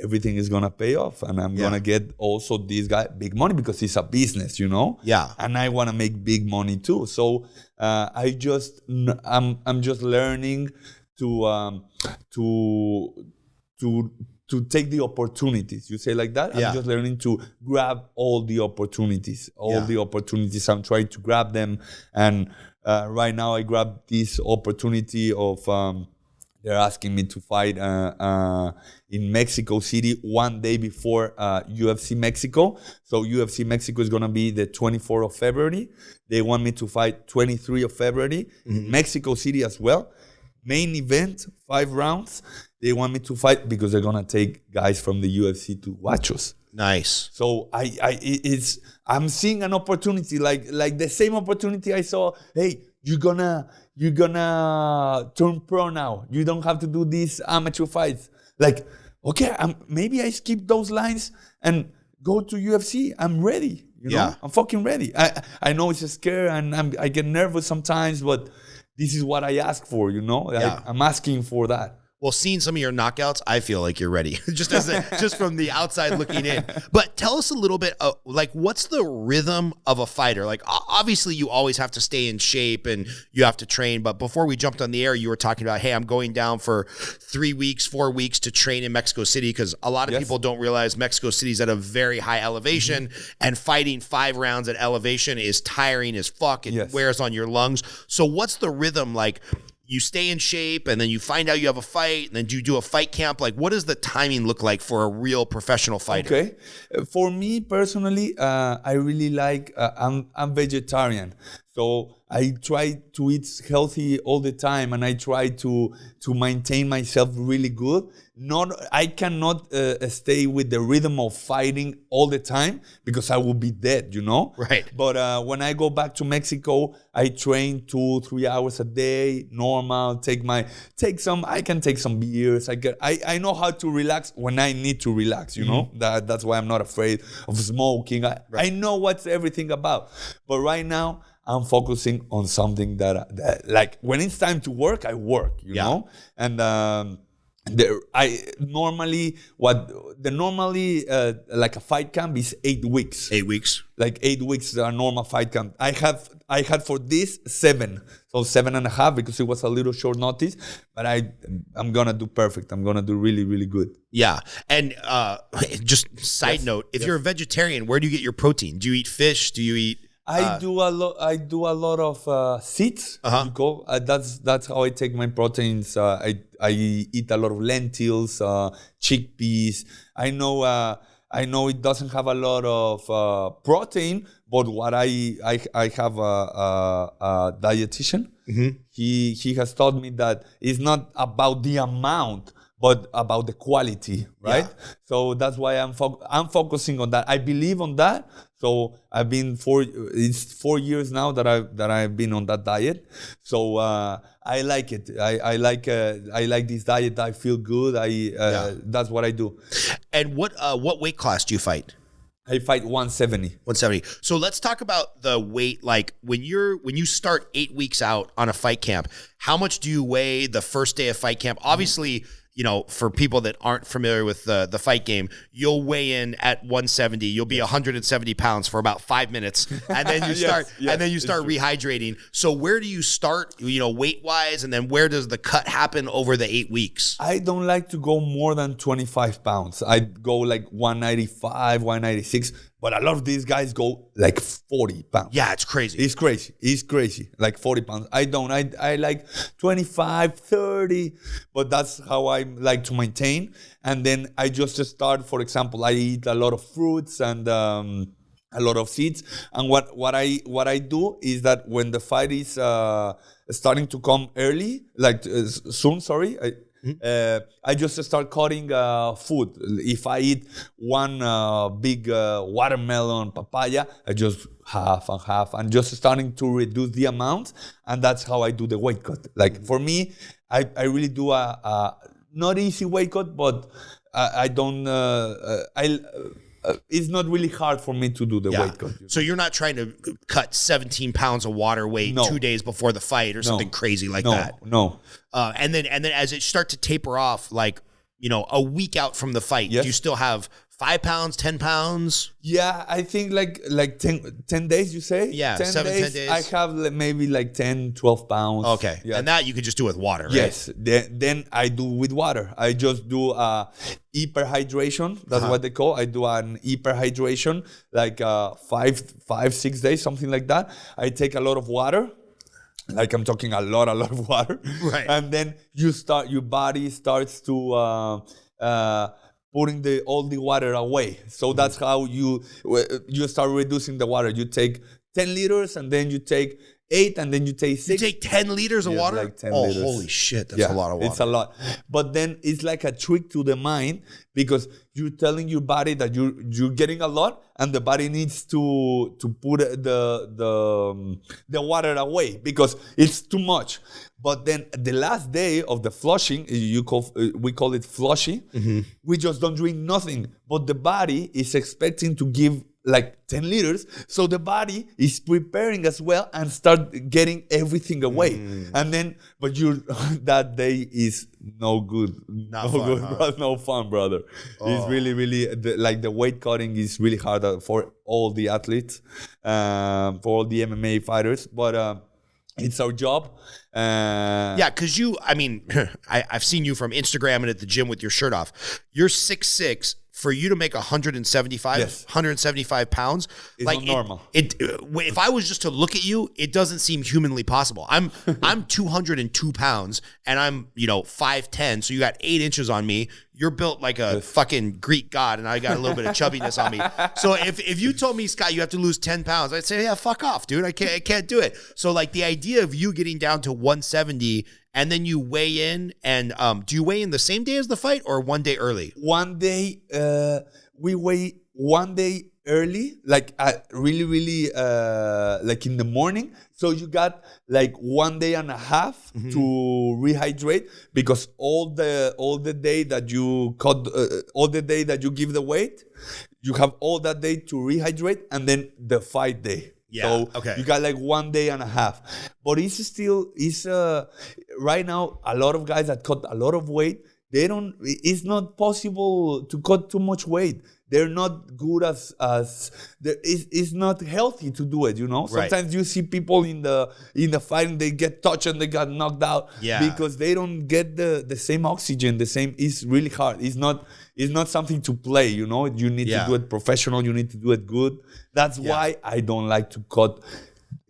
everything is gonna pay off, and I'm gonna get also this guy big money because it's a business, And I wanna make big money too. So I'm just learning to take the opportunities. You say like that? I'm just learning to grab all the opportunities. I'm trying to grab them, and right now I grabbed this opportunity of. They're asking me to fight in Mexico City one day before UFC Mexico. So UFC Mexico is going to be the 24th of February. They want me to fight 23rd of February. Mexico City as well. Main event, 5 rounds. They want me to fight because they're going to take guys from the UFC to watch us. Nice. So I'm seeing an opportunity, like the same opportunity I saw. Hey, you're gonna turn pro now. You don't have to do these amateur fights. Like, okay, maybe I skip those lines and go to UFC. I'm ready. I'm fucking ready. I know it's a scare, and I get nervous sometimes, but this is what I ask for. I'm asking for that. Well, seeing some of your knockouts, I feel like you're ready, just from the outside looking in. But tell us a little bit, like, what's the rhythm of a fighter? Like, obviously, you always have to stay in shape and you have to train. But before we jumped on the air, you were talking about, hey, I'm going down for 3 weeks, 4 weeks to train in Mexico City, because a lot of people don't realize Mexico City is at a very high elevation, and fighting 5 rounds at elevation is tiring as fuck. It wears on your lungs. So what's the rhythm like? You stay in shape, and then you find out you have a fight, and then you do a fight camp. Like, what does the timing look like for a real professional fighter? Okay, for me personally, I really like. I'm vegetarian, so I try to eat healthy all the time, and I try to maintain myself really good. I cannot stay with the rhythm of fighting all the time, because I will be dead, you know? Right. But when I go back to Mexico, I train 2-3 hours a day, normal, I can take some beers. I know how to relax when I need to relax, you know? That's why I'm not afraid of smoking. I know what's everything about. But right now, I'm focusing on something that like, when it's time to work, I work, you know? And normally like a fight camp is 8 weeks. 8 weeks. Like 8 weeks a normal fight camp. I had for this 7, so 7.5, because it was a little short notice. But I'm gonna do perfect. I'm gonna do really, really good. Yeah, and just side note, if you're a vegetarian, where do you get your protein? Do you eat fish? Do you eat? I do a lot of seeds. That's how I take my proteins. I eat a lot of lentils, chickpeas. I know it doesn't have a lot of protein, but what I have a dietitian. He has taught me that it's not about the amount, but about the quality, right? Yeah. So that's why I'm focusing on that. I believe on that. So I've been 4 years now that I've been on that diet. So I like it. I like this diet. I feel good. That's what I do. And what weight class do you fight? I fight 170. 170. So let's talk about the weight. Like, when you start 8 weeks out on a fight camp, how much do you weigh the first day of fight camp? Obviously, you know, for people that aren't familiar with the fight game, you'll weigh in at 170. You'll be 170 pounds for about 5 minutes, and then you start rehydrating. So where do you start, you know, weight wise, and then where does the cut happen over the 8 weeks? I don't like to go more than 25 pounds. I go like 195, 196. But a lot of these guys go like 40 pounds. Yeah, it's crazy. It's crazy. Like 40 pounds. I don't. I like 25, 30. But that's how I like to maintain. And then I just start, for example, I eat a lot of fruits and a lot of seeds. And what I do is that when the fight is starting to come early, like soon, I just start cutting food. If I eat one big watermelon, papaya, I just half and half, and just starting to reduce the amount. And that's how I do the weight cut. Like, for me, I really do a not easy weight cut, but I don't. It's not really hard for me to do the weight cut. So you're not trying to cut 17 pounds of water weight 2 days before the fight or something crazy like that. No. And then as it start to taper off, like, you know, a week out from the fight, do you still have 5 pounds, 10 pounds? Yeah, I think like 10 days, you say? Yeah, 10 days. I have maybe like 10, 12 pounds. Okay. Yeah. And that you can just do with water, right? Yes. Then I do with water. I just do hyperhydration. That's what they call. I do an hyperhydration, like 5-6 days, something like that. I take a lot of water. Like, I'm talking a lot of water. Right. And then your body starts to putting all the water away. So that's how you start reducing the water. You take 10 liters, and then you take 8, and then you take 6. You take 10 liters of water? Like 10 liters. Holy shit, that's a lot of water. It's a lot. But then it's like a trick to the mind, because you're telling your body that you're getting a lot, and the body needs to put the water away because it's too much. But then the last day of the flushing, we call it flushing. We just don't drink nothing, but the body is expecting to give like 10 liters. So the body is preparing as well and start getting everything away. And then, but that day is no good. Not fun, huh? Bro, no fun, brother. It's really, really, like the weight cutting is really hard for all the athletes, for all the MMA fighters. But it's our job. Yeah, because I've seen you from Instagram and at the gym with your shirt off. You're 6'6". For you to make 175 pounds, it's like not normal. If I was just to look at you, it doesn't seem humanly possible. I'm 202 pounds and I'm 5'10", so you got 8 inches on me. You're built like a fucking Greek god, and I got a little bit of chubbiness on me. So if you told me, Scott, you have to lose 10 pounds, I'd say, yeah, fuck off, dude. I can't do it. So like the idea of you getting down to 170 and then you weigh in, and do you weigh in the same day as the fight or one day early? One day, we weigh one day early, like really, really, like in the morning. So you got like 1 day and a half to rehydrate, because all the day that you cut, all the day that you give the weight, you have all that day to rehydrate, and then the fight day. Yeah. So okay. You got like 1 day and a half, but it's right now a lot of guys that cut a lot of weight, it's not possible to cut too much weight. They're not good it's not healthy to do it, Right. Sometimes you see people in the fight and they get touched and they got knocked out because they don't get the same oxygen, it's really hard. It's not something to play, you need to do it professional, you need to do it good. That's why I don't like to cut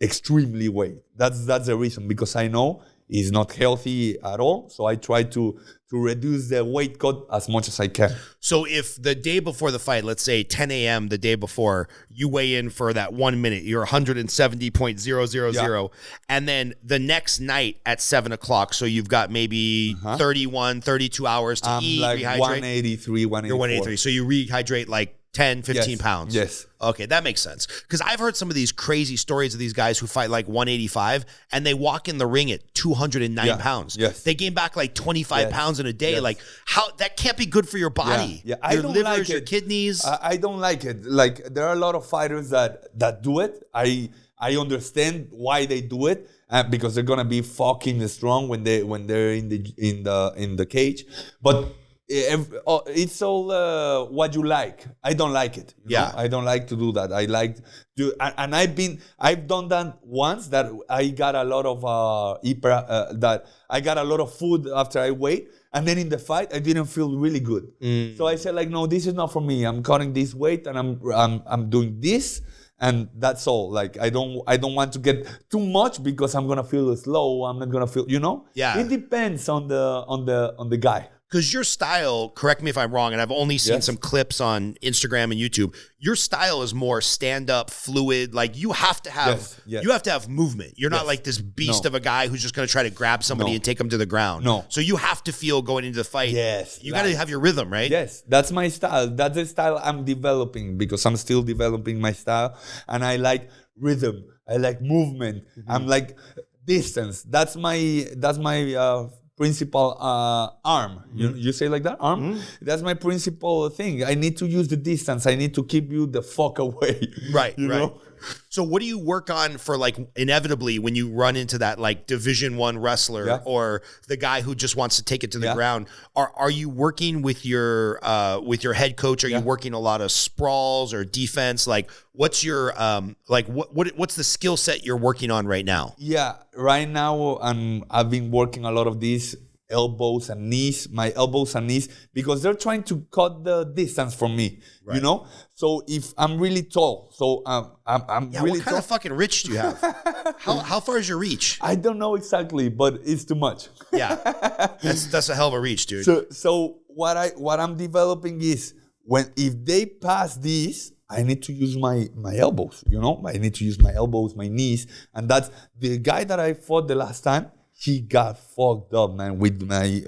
extremely weight. That's the reason, because I know it's not healthy at all. So I try to reduce the weight cut as much as I can. So if the day before the fight, let's say 10 a.m. the day before, you weigh in for that 1 minute, you're 170.000, and then the next night at 7 o'clock, so you've got maybe 32 hours to eat, like rehydrate. 183, 184. You're 183, so you rehydrate like 10, 15 pounds. Yes. Okay, that makes sense. Because I've heard some of these crazy stories of these guys who fight like 185 and they walk in the ring at 209 pounds. Yes. They gain back like 25 pounds in a day. Like, how that can't be good for your body. Yeah. I Your don't livers, like your it. kidneys. I don't like it. Like, there are a lot of fighters that do it. I understand why they do it, because they're gonna be fucking strong when they're in the cage. But it's all what you like. I don't like it. You know? I don't like to do that. I like to, and I've done that once, that I got a lot of that I got a lot of food after I weighed, and then in the fight I didn't feel really good. So I said, like, no, this is not for me. I'm cutting this weight and I'm doing this. And that's all. Like, I don't want to get too much, because I'm gonna feel slow. I'm not gonna feel, Yeah. It depends on the guy. Because your style, correct me if I'm wrong, and I've only seen some clips on Instagram and YouTube. Your style is more stand-up, fluid. Like, you have to have you have to have movement. You're not like this beast of a guy who's just going to try to grab somebody and take them to the ground. No. So you have to feel going into the fight. Yes. You got to have your rhythm, right? Yes, that's my style. That's the style I'm developing, because I'm still developing my style, and I like rhythm. I like movement. I'm like distance. That's my principal arm. You say like that? Arm? That's my principal thing. I need to use the distance. I need to keep you the fuck away. Right, you right. know? So what do you work on for, like, inevitably when you run into that, like, Division I wrestler or the guy who just wants to take it to the ground? Are you working with your head coach? Are you working a lot of sprawls or defense? Like, what's your what's the skill set you're working on right now? Yeah, right now I've been working a lot of these elbows and knees, my elbows and knees, because they're trying to cut the distance from me, you know? So if I'm really tall, so I'm really what kind of fucking reach do you have? How far is your reach? I don't know exactly, but it's too much. Yeah, that's a hell of a reach, dude. So what I'm developing is, if they pass this, I need to use my elbows, you know? I need to use my elbows, my knees, and that's the guy that I fought the last time. He got fucked up, man, with my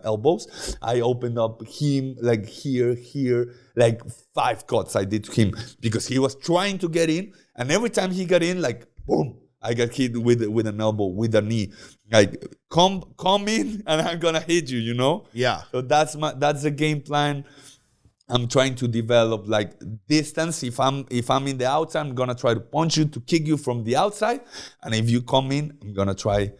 elbows. I opened up him like here, like 5 cuts I did to him, because he was trying to get in, and every time he got in, like, boom, I got hit with an elbow, with a knee. Like, come in, and I'm gonna hit you, you know? Yeah. So that's the game plan. I'm trying to develop like distance. If I'm in the outside, I'm gonna try to punch you, to kick you from the outside, and if you come in, I'm gonna try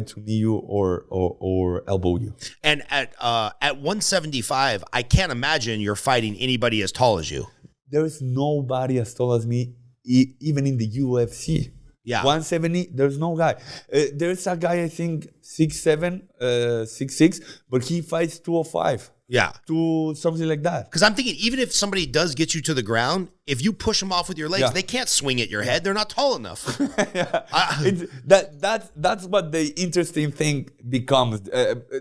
to knee you or elbow you. And at 175, I can't imagine you're fighting anybody as tall as you. There is nobody as tall as me, even in the UFC. Yeah. 170, there's no guy. There's a guy, I think, 6'7", 6'6", but he fights 205. Yeah. To something like that. Because I'm thinking, even if somebody does get you to the ground, if you push them off with your legs, they can't swing at your head. They're not tall enough. That's what the interesting thing becomes.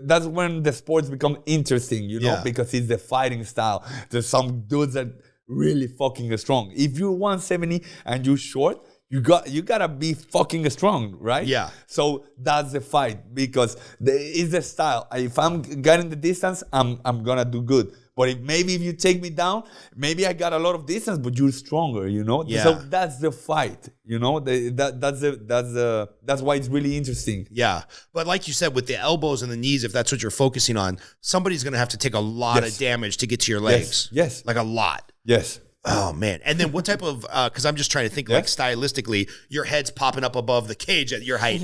That's when the sports become interesting, you know, because it's the fighting style. There's some dudes that really fucking strong. If you're 170 and you're short, you gotta be fucking strong, right? Yeah. So that's the fight, because it's the style. If I'm getting the distance, I'm gonna do good. But if you take me down, maybe I got a lot of distance, but you're stronger, you know. Yeah. So that's the fight, you know. That's why it's really interesting. Yeah, but like you said, with the elbows and the knees, if that's what you're focusing on, somebody's gonna have to take a lot of damage to get to your legs. Yes. Like a lot. Yes. Oh, man. And then what type of, because I'm just trying to think like stylistically, your head's popping up above the cage at your height.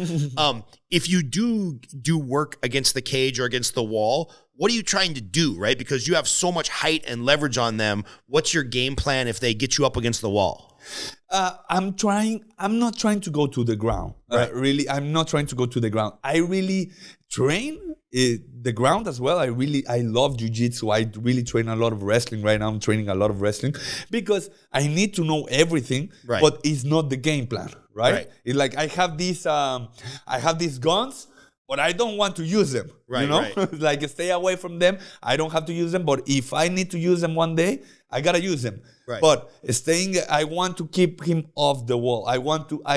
If you do work against the cage or against the wall, what are you trying to do, right? Because you have so much height and leverage on them. What's your game plan if they get you up against the wall? I'm not trying to go to the ground. Right. Really, I'm not trying to go to the ground. I really train the ground as well. I love jiu-jitsu. I really train a lot of wrestling right now. I'm training a lot of wrestling because I need to know everything, but it's not the game plan, right? It's like I have these guns, but I don't want to use them, you know? Like, stay away from them. I don't have to use them, but if I need to use them one day, I gotta use them. Right. But I want to keep him off the wall. I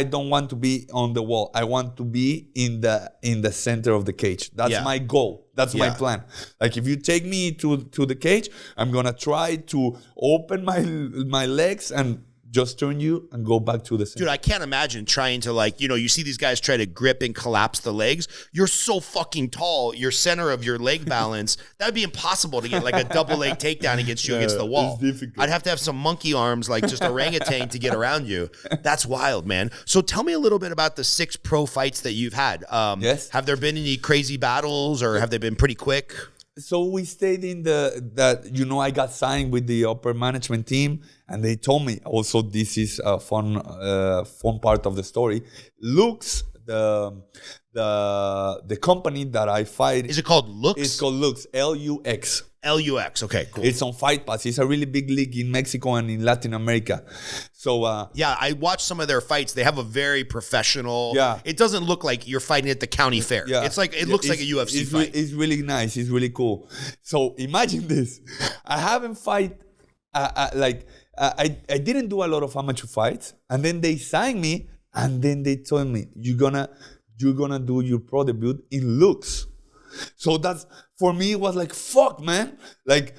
don't want to be on the wall. I want to be in the center of the cage. That's my goal. That's my plan. Like, if you take me to the cage, I'm gonna try to open my legs and just turn you and go back to the center. Dude, I can't imagine trying to, like, you know, you see these guys try to grip and collapse the legs. You're so fucking tall. Your center of your leg balance, that would be impossible to get like a double leg takedown against you against the wall. It's difficult. I'd have to have some monkey arms, like just orangutan to get around you. That's wild, man. So tell me a little bit about the 6 pro fights that you've had. Yes. Have there been any crazy battles, or have they been pretty quick? So we stayed in I got signed with the upper management team, and they told me also, this is a fun part of the story. Lux, the company that I fight. Is it called Lux? It's called Lux, Lux. LUX. Okay, cool. It's on Fight Pass. It's a really big league in Mexico and in Latin America. So yeah, I watched some of their fights. They have a very professional. Yeah. It doesn't look like you're fighting at the county fair. Yeah. It's like it looks like a UFC fight. It's really nice. It's really cool. So imagine this. I haven't fight I didn't do a lot of amateur fights, and then they signed me, and then they told me you're gonna do your pro debut in Lux. So that's, for me, it was like, fuck, man. Like,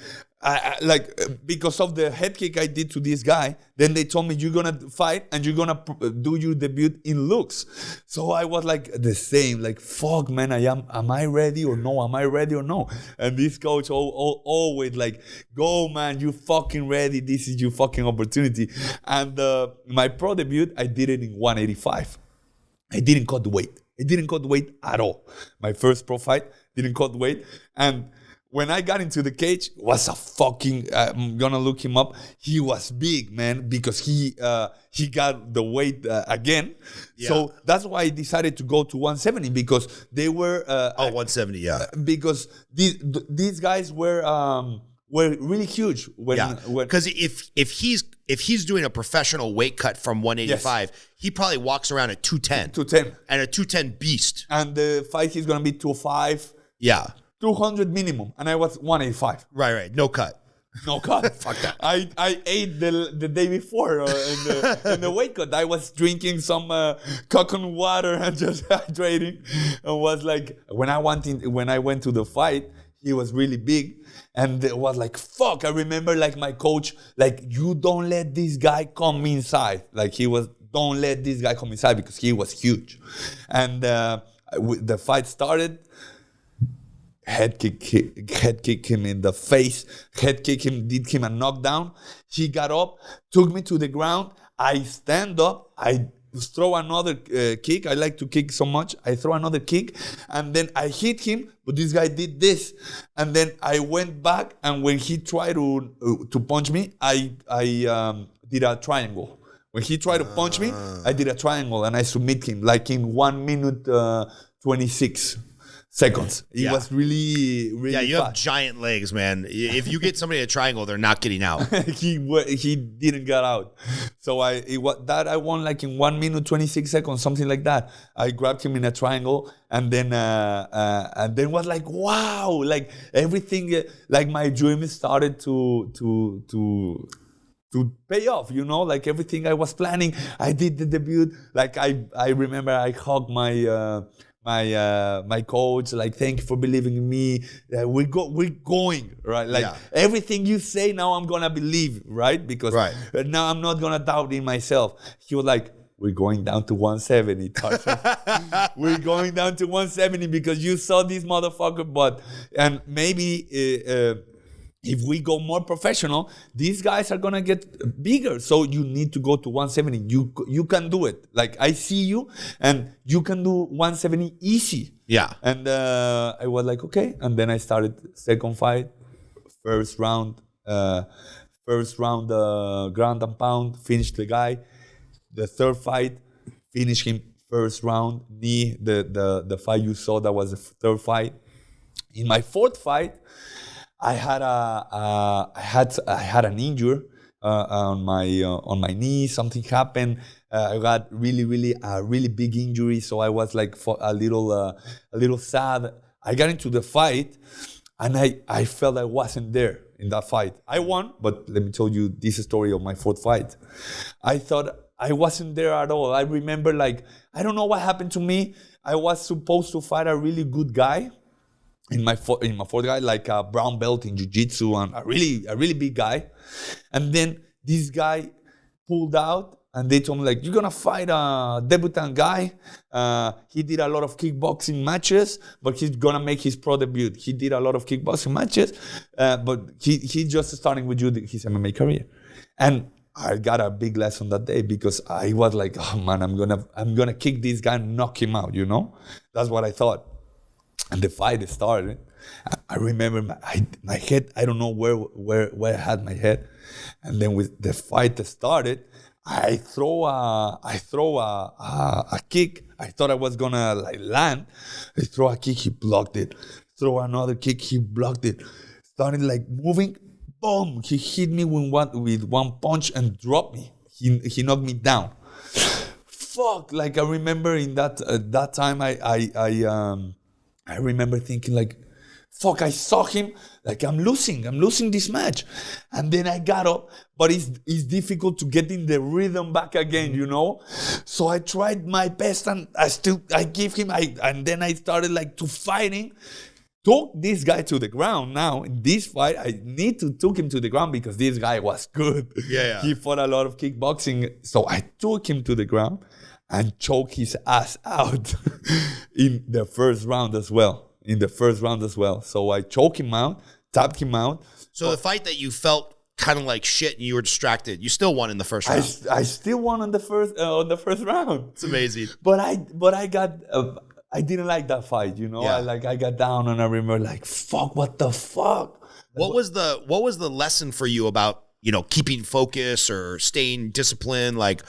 because of the head kick I did to this guy, then they told me you're gonna fight and you're gonna do your debut in Lux. So I was like the same, like, fuck, man, am I ready or no? Am I ready or no? And this coach always like, go, man, you fucking ready. This is your fucking opportunity. And my pro debut, I did it in 185. I didn't cut the weight. I didn't cut weight at all. My first pro fight, didn't cut weight. And when I got into the cage, was a fucking, I'm gonna look him up. He was big, man, because he got the weight again. Yeah. So that's why I decided to go to 170, because they were 170, yeah. Because these guys were really huge. Because if he's doing a professional weight cut from 185, he probably walks around at 210. 210. And a 210 beast. And the fight he's gonna be 205. Yeah. 200 minimum, and I was 185. Right. No cut. No cut. Fuck that. I ate the day before in the weight cut. I was drinking some coconut water and just hydrating, and was like, when I went to the fight, he was really big, and it was like, fuck. I remember, like, my coach, like, you don't let this guy come inside. Like, don't let this guy come inside, because he was huge. And the fight started. head kick him in the face, did him a knockdown. He got up, took me to the ground. I stand up, I throw another kick. I like to kick so much. I throw another kick, and then I hit him, but this guy did this. And then I went back, and when he tried to punch me, I did a triangle. When he tried to punch me, I did a triangle, and I submit him like in 1 minute 26 seconds. It was really, really Yeah, you fast. have giant legs, man. If you get somebody in a triangle, they're not getting out. he didn't get out. So I won like in 1 minute 26 seconds, something like that. I grabbed him in a triangle, and then was like, wow, like everything, like my dream started to pay off, you know, like everything I was planning. I did the debut. Like I remember I hugged my coach, like, thank you for believing in me. We're going, right? Like everything you say now, I'm gonna believe, right? Because now I'm not gonna doubt in myself. He was like, we're going down to 170, Tarzan. We're going down to 170 because you saw this motherfucker. And maybe if we go more professional, these guys are gonna get bigger. So you need to go to 170. You can do it. Like, I see you, and you can do 170 easy. Yeah. And I was like, okay. And then I started second fight, first round, ground and pound, finished the guy. The third fight, finished him first round, knee. The fight you saw, that was the third fight. In my fourth fight, I had an injury on my knee. Something happened. I got really big injury. So I was like a little sad. I got into the fight, and I felt I wasn't there in that fight. I won, but let me tell you this story of my fourth fight. I thought I wasn't there at all. I remember, like, I don't know what happened to me. I was supposed to fight a really good guy. In my fourth guy, like a brown belt in jiu-jitsu, and a really big guy. And then this guy pulled out, and they told me, like, you're gonna fight a debutant guy. He did a lot of kickboxing matches, but he's gonna make his pro debut. He did a lot of kickboxing matches, but he's just starting with his MMA career. And I got a big lesson that day, because I was like, oh man, I'm gonna kick this guy and knock him out, you know? That's what I thought. And the fight started. I remember my head, I don't know where I had my head. And then with the fight started, I throw a kick. I thought I was gonna like land. I throw a kick, he blocked it. Throw another kick, he blocked it. Started like moving, boom! He hit me with one punch and dropped me. He knocked me down. Fuck! Like, I remember in that time, I remember thinking, like, fuck, I saw him, like, I'm losing this match. And then I got up, but it's difficult to get in the rhythm back again, you know? So I tried my best, and I gave him, and then I started like to fighting, took this guy to the ground. Now, in this fight, I need to took him to the ground because this guy was good. Yeah. He fought a lot of kickboxing. So I took him to the ground and choke his ass out in the first round as well. So I choked him out, tapped him out. So the fight that you felt kind of like shit and you were distracted, you still won in the first round. I still won on the first round. It's amazing. But I didn't like that fight, you know. Yeah. I got down, and I remember, like, fuck, what the fuck? What was the lesson for you about, you know, keeping focus or staying disciplined? Like,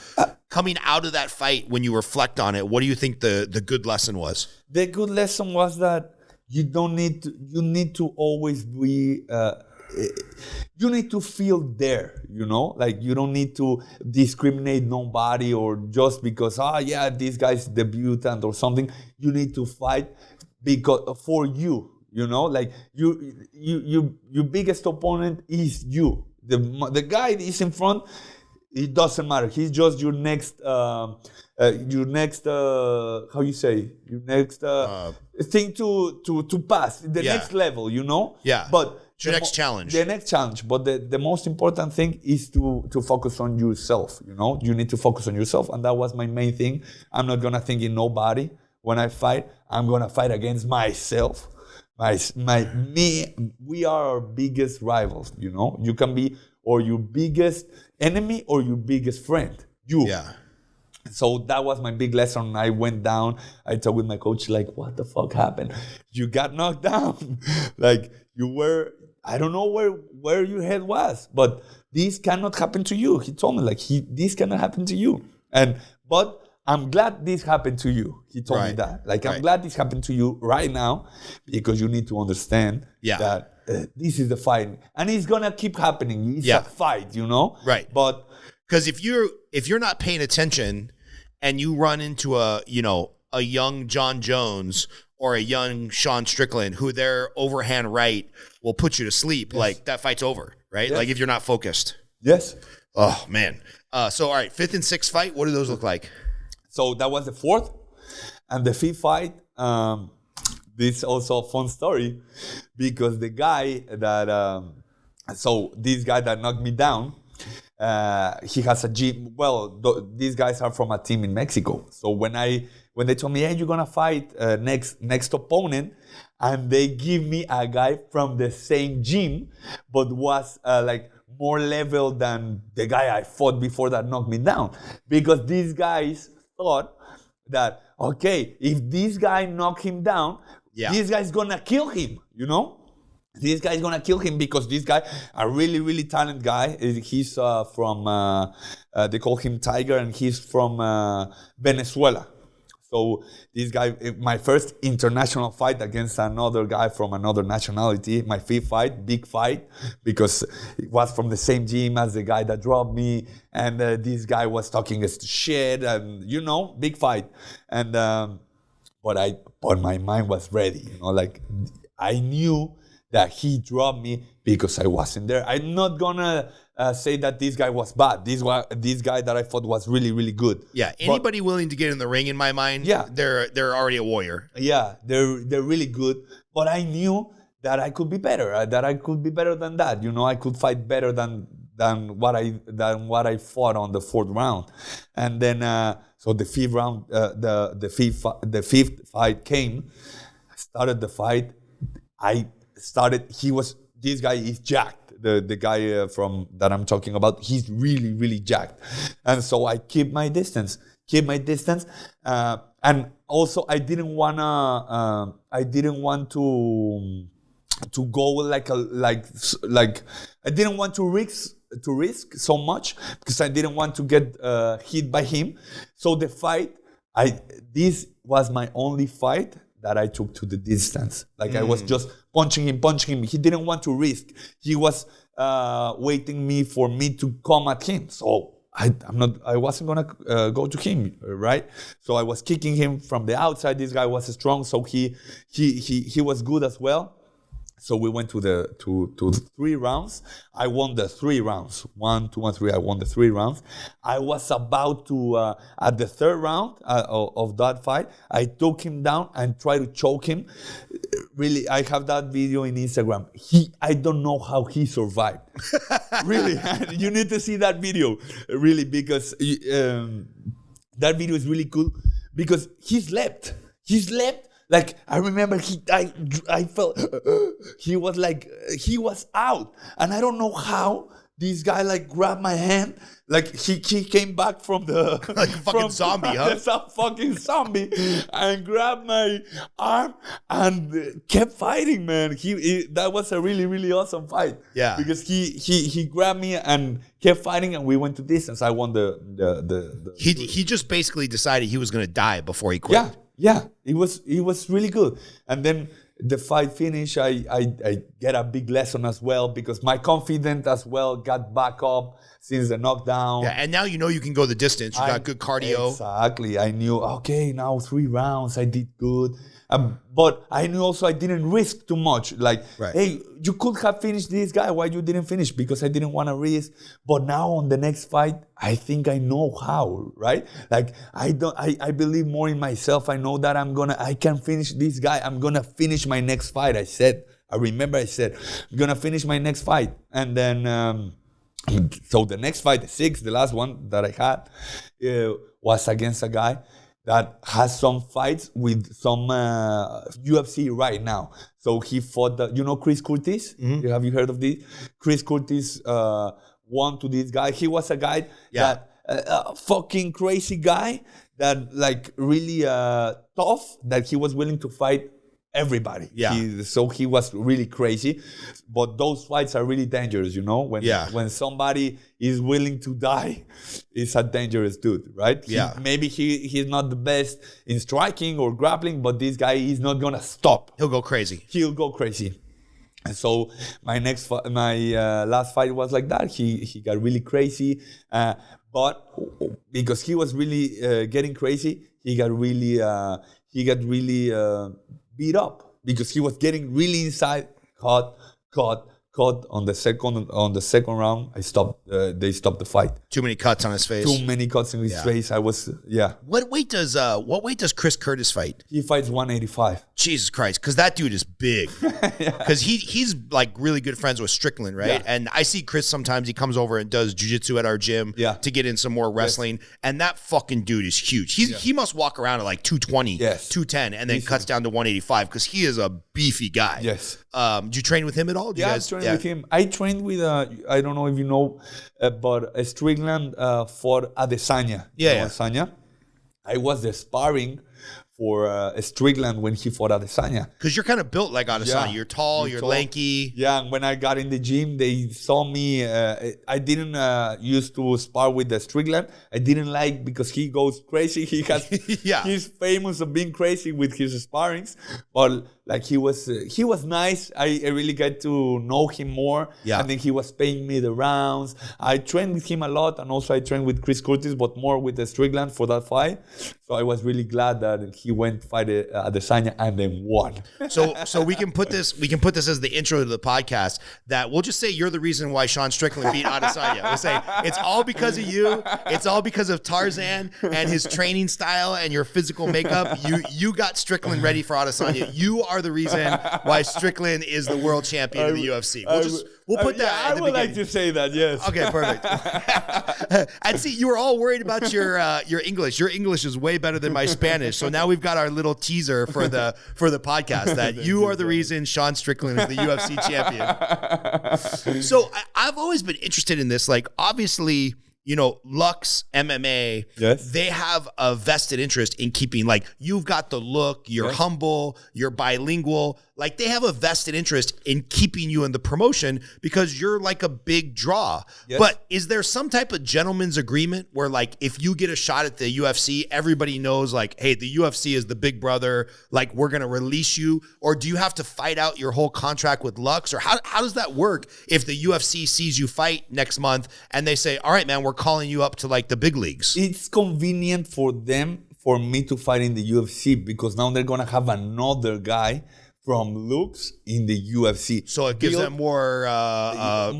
coming out of that fight, when you reflect on it, what do you think the good lesson was? The good lesson was that you need to always be, you need to feel there, you know? Like, you don't need to discriminate nobody, or just because, this guy's debutant or something. You need to fight because for you, you know? Like, your biggest opponent is you. The guy that is in front, it doesn't matter. He's just your next how you say, your next thing to pass the next level, you know. But your next challenge. The next challenge. But the most important thing is to focus on yourself. You know, you need to focus on yourself, and that was my main thing. I'm not gonna think in nobody when I fight. I'm gonna fight against myself. We are our biggest rivals, you know? You can be or your biggest enemy or your biggest friend. Yeah. So that was my big lesson. I went down. I talked with my coach, like, what the fuck happened? You got knocked down. Like, you were, I don't know where your head was, but this cannot happen to you. He told me, like, this cannot happen to you. But I'm glad this happened to you. He told me that. Like, I'm glad this happened to you right now because you need to understand that this is the fight. And it's going to keep happening. It's a fight, you know? Right. But because if you're not paying attention and you run into a young John Jones or a young Sean Strickland who their overhand right will put you to sleep, like that fight's over, right? Like if you're not focused. Yes. Oh, man. So, all right, 5th and 6th fight, what do those look like? So that was the 4th. And the 5th fight, this is also a fun story because the guy that, this guy that knocked me down, he has a gym. Well, these guys are from a team in Mexico. So when they told me, hey, you're going to fight next opponent, and they give me a guy from the same gym, but was like more level than the guy I fought before that knocked me down. Because these guys thought that, okay, if this guy knock him down, this guy's going to kill him, you know? This guy's going to kill him because this guy, a really, really talented guy, he's from, they call him Tiger, and he's from Venezuela. So this guy, my first international fight against another guy from another nationality, my 5th fight, big fight, because it was from the same gym as the guy that dropped me, and this guy was talking shit, and you know, big fight. And but my mind was ready, you know, like I knew that he dropped me because I wasn't there. I'm not gonna say that this guy was bad. This guy that I fought was really, really good. Yeah, anybody willing to get in the ring, in my mind, they're already a warrior. Yeah, they're really good. But I knew that I could be better. That I could be better than that. You know, I could fight better than what I fought on the 4th round. And then so the 5th round, the 5th fight came. I started the fight. This guy is jacked. The guy from that I'm talking about, he's really, really jacked. And so I keep my distance. And also I didn't want to go like I didn't want to risk so much because I didn't want to get hit by him. So the fight, this was my only fight that I took to the distance. Like I was just punching him. He didn't want to risk. He was waiting for me to come at him. So I wasn't gonna go to him, right? So I was kicking him from the outside. This guy was strong, so he was good as well. So we went to 3 rounds. I won the 3 rounds. 1, 2, and 3. I won the 3 rounds. I was about to, at the 3rd round of that fight, I took him down and tried to choke him. Really, I have that video in Instagram. I don't know how he survived. Really, you need to see that video. Really, because that video is really cool because he slept. Like, I remember I felt, he was out. And I don't know how this guy, like, grabbed my hand. Like, he came back from the... Like a fucking zombie, huh? That's a fucking zombie. And grabbed my arm and kept fighting, man. That was a really, really awesome fight. Yeah. Because he grabbed me and kept fighting, and we went to distance. I won the He just basically decided he was going to die before he quit. Yeah, it was really good. And then the fight finished, I get a big lesson as well because my confidence as well got back up since the knockdown. Yeah, and now you know you can go the distance. You got good cardio. Exactly. I knew, okay, now 3 rounds, I did good. But I knew also I didn't risk too much. Like, hey, you could have finished this guy. Why you didn't finish? Because I didn't want to risk. But now on the next fight, I think I know how, right? Like, I believe more in myself. I know that I can finish this guy. I'm going to finish my next fight. I remember I said, I'm going to finish my next fight. And then, so the next fight, the 6th, the last one that I had, was against a guy that has some fights with some UFC right now. So he fought Chris Curtis? Have you heard of this? Chris Curtis won to this guy. He was a guy that fucking crazy guy that like really tough, that he was willing to fight everybody. So he was really crazy. But those fights are really dangerous, when somebody is willing to die, it's a dangerous dude, right? Maybe he's not the best in striking or grappling, but this guy is not gonna stop. He'll go crazy. And so my last fight was like that. He got really crazy, but because he was really getting crazy, he got really beat up because he was getting really inside. Caught on the second round. They stopped the fight. Too many cuts on his face. Too many cuts in his face. What weight does Chris Curtis fight? He fights 185. Jesus Christ, because that dude is big. Because he's like really good friends with Strickland, right? And I see Chris sometimes. He comes over and does jiu-jitsu at our gym to get in some more wrestling. And that fucking dude is huge. He must walk around at like 220, 210, and then cuts down to 185 because he is a beefy guy. Did you train with him at all? I trained with him. I trained with I don't know if you know, but Strickland fought Adesanya. Adesanya. I was the sparring for Strickland when he fought Adesanya. Because you're kind of built like Adesanya. You're tall, you're lanky. Yeah, and when I got in the gym, they saw me. I didn't used to spar with the Strickland. I didn't like because he goes crazy. He has he's famous of being crazy with his sparrings. But like he was nice. I really got to know him more. And then he was paying me the rounds. I trained with him a lot, and also I trained with Chris Curtis, but more with the Strickland for that fight. So I was really glad that he went fight Adesanya and then won. So we can put this as the intro to the podcast. That we'll just say you're the reason why Sean Strickland beat Adesanya. We'll say it's all because of you. It's all because of Tarzan and his training style and your physical makeup. You got Strickland ready for Adesanya. You are the reason why Strickland is the world champion of the UFC. We'll put that. I would like to say that. Yes. Okay. Perfect. And see, you were all worried about your English. Your English is way better than my Spanish. So now we've got our little teaser for the podcast that you are the reason Sean Strickland is the UFC champion. So I've always been interested in this. Like, obviously, Lux MMA, they have a vested interest in keeping, like, you've got the look, you're humble, you're bilingual. Like, they have a vested interest in keeping you in the promotion because you're like a big draw. But is there some type of gentleman's agreement where, like, if you get a shot at the UFC, everybody knows, like, hey, the UFC is the big brother, like, we're going to release you? Or do you have to fight out your whole contract with Lux? Or how does that work if the UFC sees you fight next month and they say, all right, man, we're calling you up to, like, the big leagues? It's convenient for them, for me to fight in the UFC, because now they're going to have another guy from Lux in the UFC. So it gives them more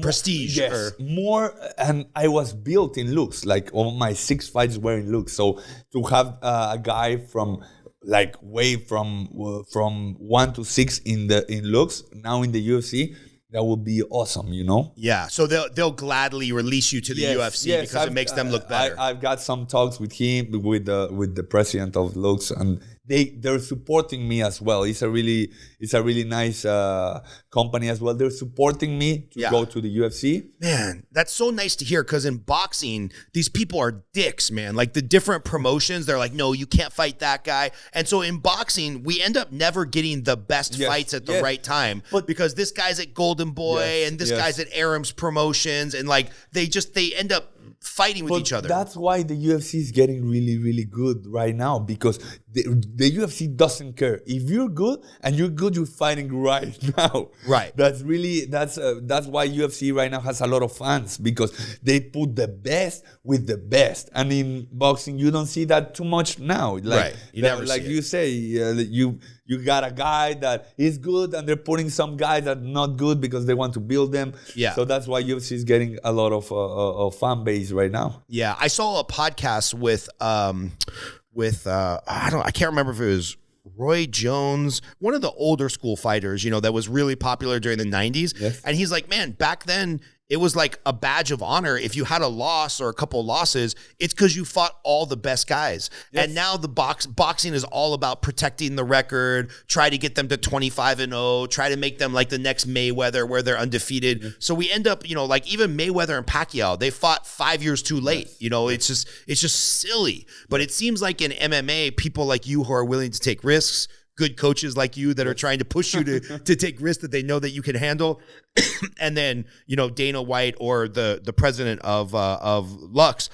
prestige. More. And I was built in Lux. Like, all my 6 fights were in Lux. So to have a guy from like way from 1 to 6 in Lux, now in the UFC, that would be awesome, Yeah, so they'll gladly release you to the UFC because it makes them look better. I've got some talks with him, with the president of Lux, and they're supporting me as well. It's a really nice company as well. They're supporting me to go to the UFC. Man, that's so nice to hear, because in boxing, these people are dicks, man. Like, the different promotions, they're like, no, you can't fight that guy. And so in boxing, we end up never getting the best fights at the right time, because this guy's at Golden Boy and this guy's at Aram's Promotions, and like they end up fighting with each other. That's why the UFC is getting really, really good right now, because the UFC doesn't care. If you're good and you're good, you're fighting right now. Right. That's why UFC right now has a lot of fans, because they put the best with the best. And in boxing, you don't see that too much now. Like, right. You never like see you say, you got a guy that is good, and they're putting some guys that are not good because they want to build them. Yeah. So that's why UFC is getting a lot of fan base right now. Yeah, I saw a podcast with I can't remember if it was Roy Jones, one of the older school fighters, that was really popular during the 90s. Yes. And he's like, man, back then it was like a badge of honor. If you had a loss or a couple losses, it's because you fought all the best guys. Yes. And now the boxing is all about protecting the record, try to get them to 25-0, try to make them like the next Mayweather where they're undefeated. Mm-hmm. So we end up, like even Mayweather and Pacquiao, they fought 5 years too late. Yes. It's just silly. But it seems like in MMA, people like you who are willing to take risks, good coaches like you that are trying to push you to take risks that they know that you can handle. And then, Dana White or the president of Lux,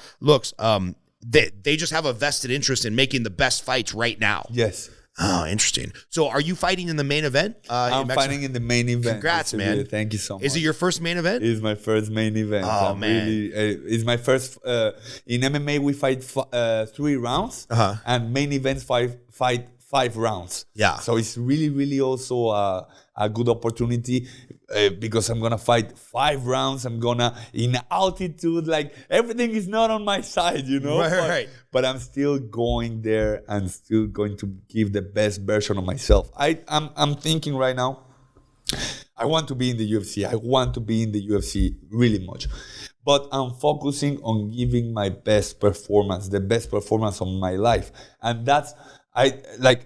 they just have a vested interest in making the best fights right now. Yes. Oh, interesting. So are you fighting in the main event? I'm fighting in the main event. Congrats, man. Thank you so much. Is it your first main event? It's my first main event. Oh, man. It's my first. In MMA, we fight 3 rounds. And main events fight 5 rounds. Yeah. So it's really, really also a good opportunity because I'm going to fight 5 rounds. I'm going to, in altitude, like everything is not on my side, Right. But I'm still going there and still going to give the best version of myself. I'm thinking right now, I want to be in the UFC. I want to be in the UFC really much. But I'm focusing on giving my best performance, the best performance of my life. And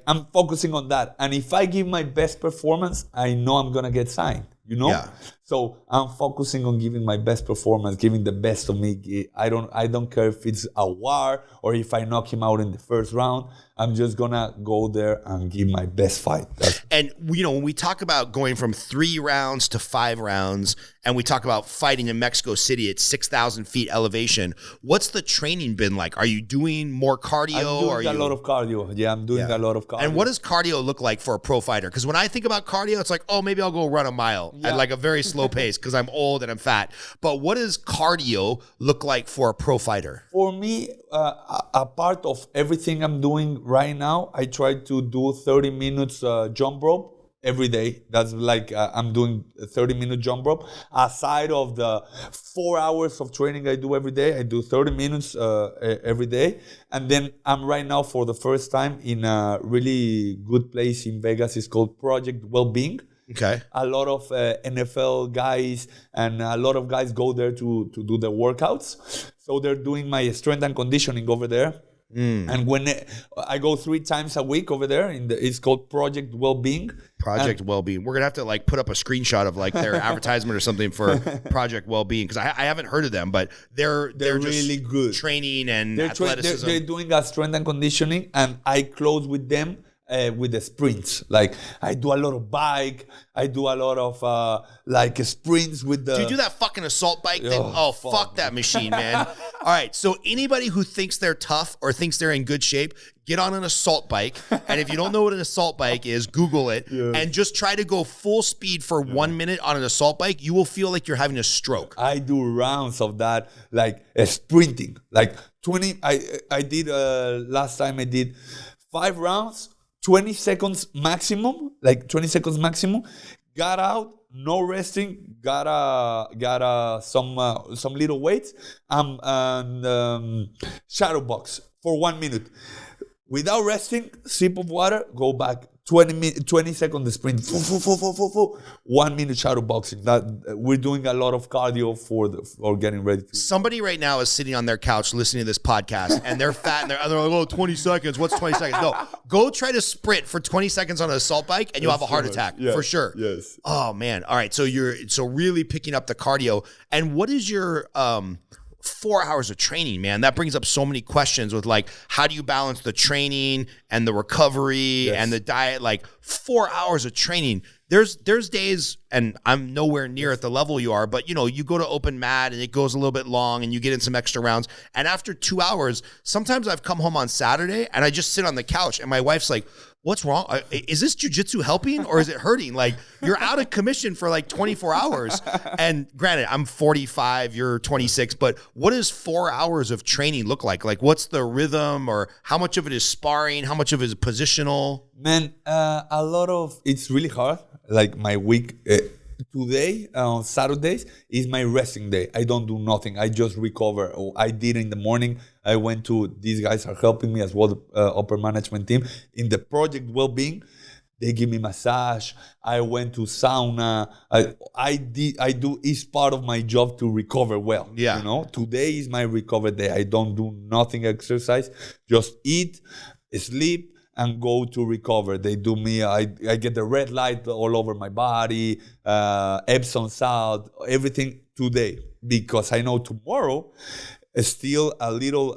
I'm focusing on that. And if I give my best performance, I know I'm going to get signed, Yeah. So I'm focusing on giving my best performance, giving the best of me. I don't care if it's a war or if I knock him out in the first round. I'm just going to go there and give my best fight. And, when we talk about going from 3 rounds to 5 rounds, and we talk about fighting in Mexico City at 6,000 feet elevation, what's the training been like? Are you doing more cardio? I'm doing a lot of cardio. Yeah, I'm doing a lot of cardio. And what does cardio look like for a pro fighter? Because when I think about cardio, it's like, oh, maybe I'll go run a mile at like a very slow pace because I'm old and I'm fat. But what does cardio look like for a pro fighter? For me, a part of everything I'm doing right now, I try to do 30 minutes jump rope every day. That's like I'm doing a 30-minute jump rope. Aside of the 4 hours of training I do every day, I do 30 minutes every day. And then I'm right now for the first time in a really good place in Vegas. It's called Project Wellbeing. Okay. A lot of NFL guys and a lot of guys go there to do the workouts. So they're doing my strength and conditioning over there. And when I go 3 times a week over there, it's called Project Wellbeing. Project Wellbeing. We're gonna have to put up a screenshot of their advertisement or something for Project Wellbeing because I haven't heard of them, but they're really just good training and athleticism. They're doing a strength and conditioning, and I close with them. With the sprints, like I do a lot of bike, I do a lot of sprints with the. Do you do that fucking assault bike thing? Oh, fuck that machine, man! All right, so anybody who thinks they're tough or thinks they're in good shape, get on an assault bike, and if you don't know what an assault bike is, Google it, and just try to go full speed for 1 minute on an assault bike. You will feel like you're having a stroke. I do rounds of that, sprinting, 20. I did last time I did 5 rounds. 20 seconds maximum, 20 seconds maximum. Got out, no resting. Got some little weights. And shadow box for 1 minute. Without resting, sip of water, go back. 20 seconds sprint. 1 minute shadow boxing. That we're doing a lot of cardio for getting ready. Somebody right now is sitting on their couch listening to this podcast, and they're fat, and they're like, 20 seconds. What's 20 seconds? No, go try to sprint for 20 seconds on an assault bike, and you'll have a heart attack for sure. Yes. Oh man. All right. So you're really picking up the cardio. And what is your 4 hours of training, man? That brings up so many questions with how do you balance the training and the recovery and the diet? 4 hours of training. There's days, and I'm nowhere near at the level you are, but you go to open mat and it goes a little bit long and you get in some extra rounds. And after 2 hours, sometimes I've come home on Saturday and I just sit on the couch and my wife's like, what's wrong? Is this jiu-jitsu helping or is it hurting? You're out of commission for 24 hours. And granted, I'm 45, you're 26, but what does 4 hours of training look like? What's the rhythm, or how much of it is sparring? How much of it is positional? Man, a lot of it's really hard. My week today on Saturdays is my resting day. I don't do nothing. I just recover. I did in the morning. I went to, these guys are helping me as well, the upper management team in the Project Wellbeing. They give me massage. I went to sauna. I do. It's part of my job to recover well. Yeah. You know, today is my recovery day. I don't do nothing exercise. Just eat, sleep, and go to recover. They do me. I get the red light all over my body. Epsom salt, everything today, because I know tomorrow is still a little.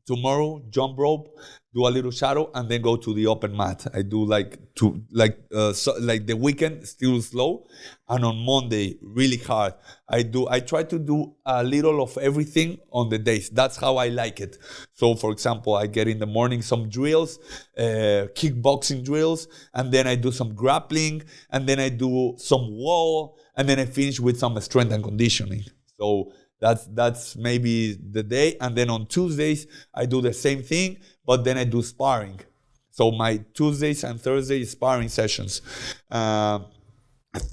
Tomorrow, jump rope, do a little shadow, and then go to the open mat. I do like the weekend still slow, and on Monday really hard. I try to do a little of everything on the days. That's how I like it. So, for example, I get in the morning some drills, kickboxing drills, and then I do some grappling, and then I do some wall, and then I finish with some strength and conditioning. So that's maybe the day. And then on Tuesdays, I do the same thing, but then I do sparring. So my Tuesdays and Thursdays sparring sessions.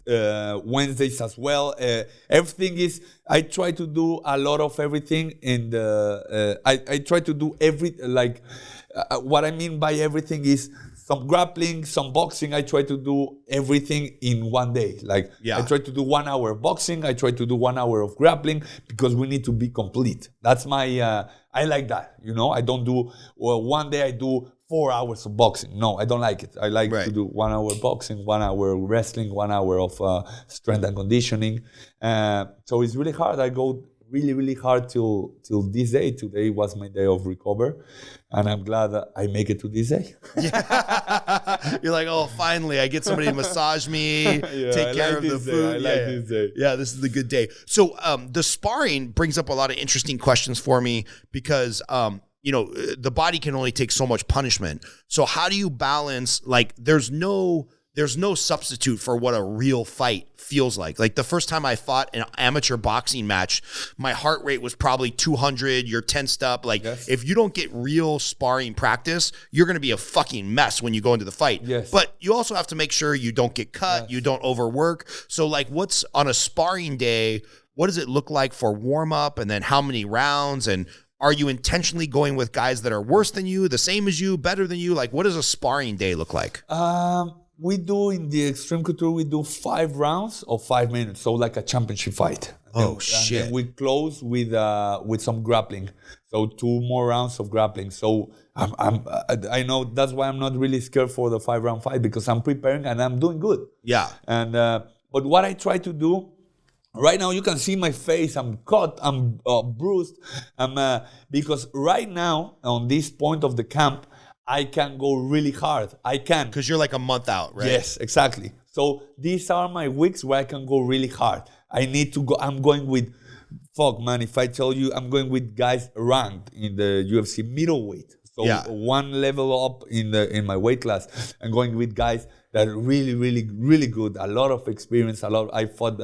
Wednesdays as well. Everything is, I try to do a lot of everything in the, I try to do what I mean by everything is some grappling, some boxing. I try to do everything in one day. I try to do 1 hour of boxing. I try to do 1 hour of grappling, because we need to be complete. That's my, I like that, you know. I don't do, one day I do 4 hours of boxing. No, I don't like it. I like to do 1 hour boxing, 1 hour wrestling, 1 hour of strength and conditioning. So it's really hard. I go really, really hard till this day. Today was my day of recovery, and I'm glad that I make it to this day. You're like, oh, finally, I get somebody to massage me, take care of the food. I like this day. Yeah, this is the good day. So the sparring brings up a lot of interesting questions for me, because you know, the body can only take so much punishment. So how do you balance, like, there's no substitute for what a real fight feels like. Like the first time I fought an amateur boxing match, my heart rate was probably 200. You're tensed up. Like if you don't get real sparring practice, you're going to be a fucking mess when you go into the fight. Yes. But you also have to make sure you don't get cut. You don't overwork. So like, what's on a sparring day? What does it look like for warm up, and then how many rounds? And are you intentionally going with guys that are worse than you, the same as you, better than you? Like, what does a sparring day look like? We do in the Extreme Couture, we do 5 rounds of 5 minutes, so like a championship fight. Shit! And then we close with some grappling, so 2 more rounds of grappling. So I know that's why I'm not really scared for the 5-round fight, because I'm preparing and I'm doing good. Yeah. And but what I try to do. Right now, you can see my face. I'm cut. I'm bruised. Because right now, on this point of the camp, I can go really hard. I can. Because you're like a month out, right? Yes, exactly. So these are my weeks where I can go really hard. I need to go. I'm going with, if I tell you, I'm going with guys ranked in the UFC middleweight. So one level up in my weight class. I'm going with guys that are really, really, really good. A lot of experience. I fought.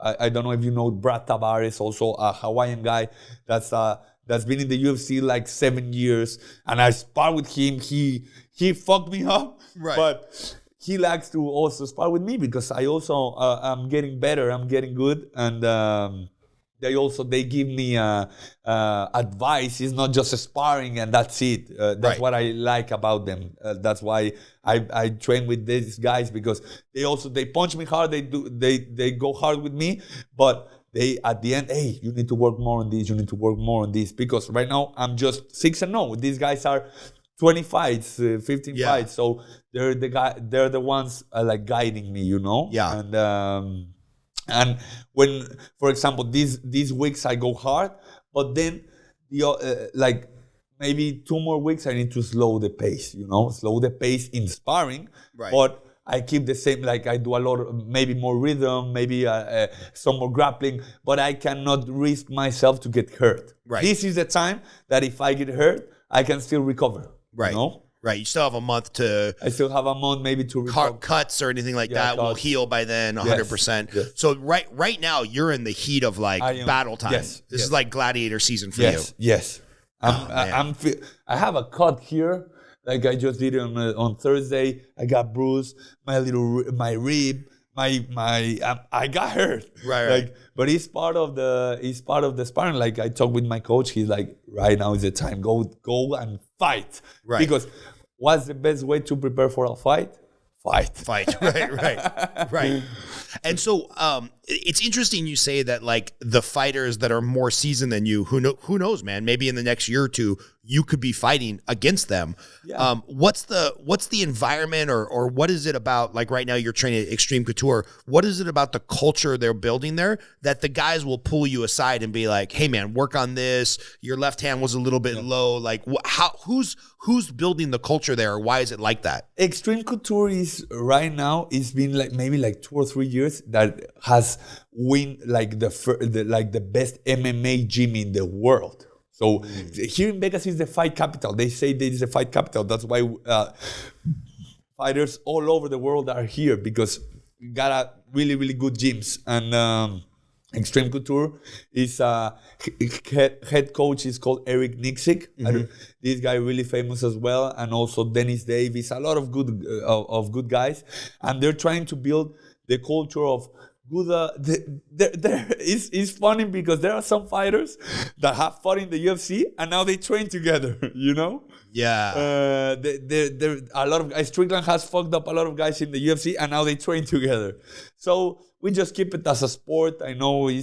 I don't know if you know Brad Tavares, also a Hawaiian guy that's been in the UFC like 7 years, and I spar with him. He fucked me up, right? But he likes to also spar with me, because I also I'm getting better, I'm getting good, and they give me advice. It's not just a sparring and that's it. That's what I like about them. That's why I train with these guys, because they punch me hard. They go hard with me, but they at the end, hey, you need to work more on this. You need to work more on this, because right now I'm just 6-0. These guys are 20 fights, 15 fights. So they're the ones like guiding me, you know. Yeah. And when, for example, these weeks I go hard, but then like maybe 2 more weeks I need to slow the pace, you know, slow the pace in sparring. Right. But I keep the same, like I do a lot of maybe more rhythm, maybe some more grappling, but I cannot risk myself to get hurt. Right. This is the time that if I get hurt, I can still recover. Right. You know? Right. You still have a month to. I still have a month maybe to recover. Cuts or anything like that will heal by then 100%. Yes. So right now you're in the heat of like battle time. Yes. This is like gladiator season for you. Yes. I have a cut here. Like I just did it on Thursday. I got bruised. My rib. I got hurt. Right. Like, but it's part of the sparring. Like I talked with my coach. He's like, right now is the time. Go and fight. Right. Because what's the best way to prepare for a fight? fight. Right. And so it's interesting you say that, like, the fighters that are more seasoned than you, who knows, man, maybe in the next year or two you could be fighting against them. Yeah. What's the environment, or what is it about, like right now you're training at Extreme Couture, what is it about the culture they're building there that the guys will pull you aside and be like, hey man, work on this, your left hand was a little bit low, like who's building the culture there, or why is it like that? Extreme Couture is right now, it's been like maybe like 2 or 3 years that has win like the best MMA gym in the world. So here in Vegas is the fight capital. They say this is the fight capital. That's why fighters all over the world are here, because we got a really, really good gyms. And Extreme Couture is head coach is called Eric Nixick. This guy really famous as well, and also Dennis Davis. A lot of good guys, and they're trying to build the culture of good. It's funny because there are some fighters that have fought in the UFC and now they train together. You know. Yeah. There a lot of guys. Strickland has fucked up a lot of guys in the UFC and now they train together. So we just keep it as a sport. I know we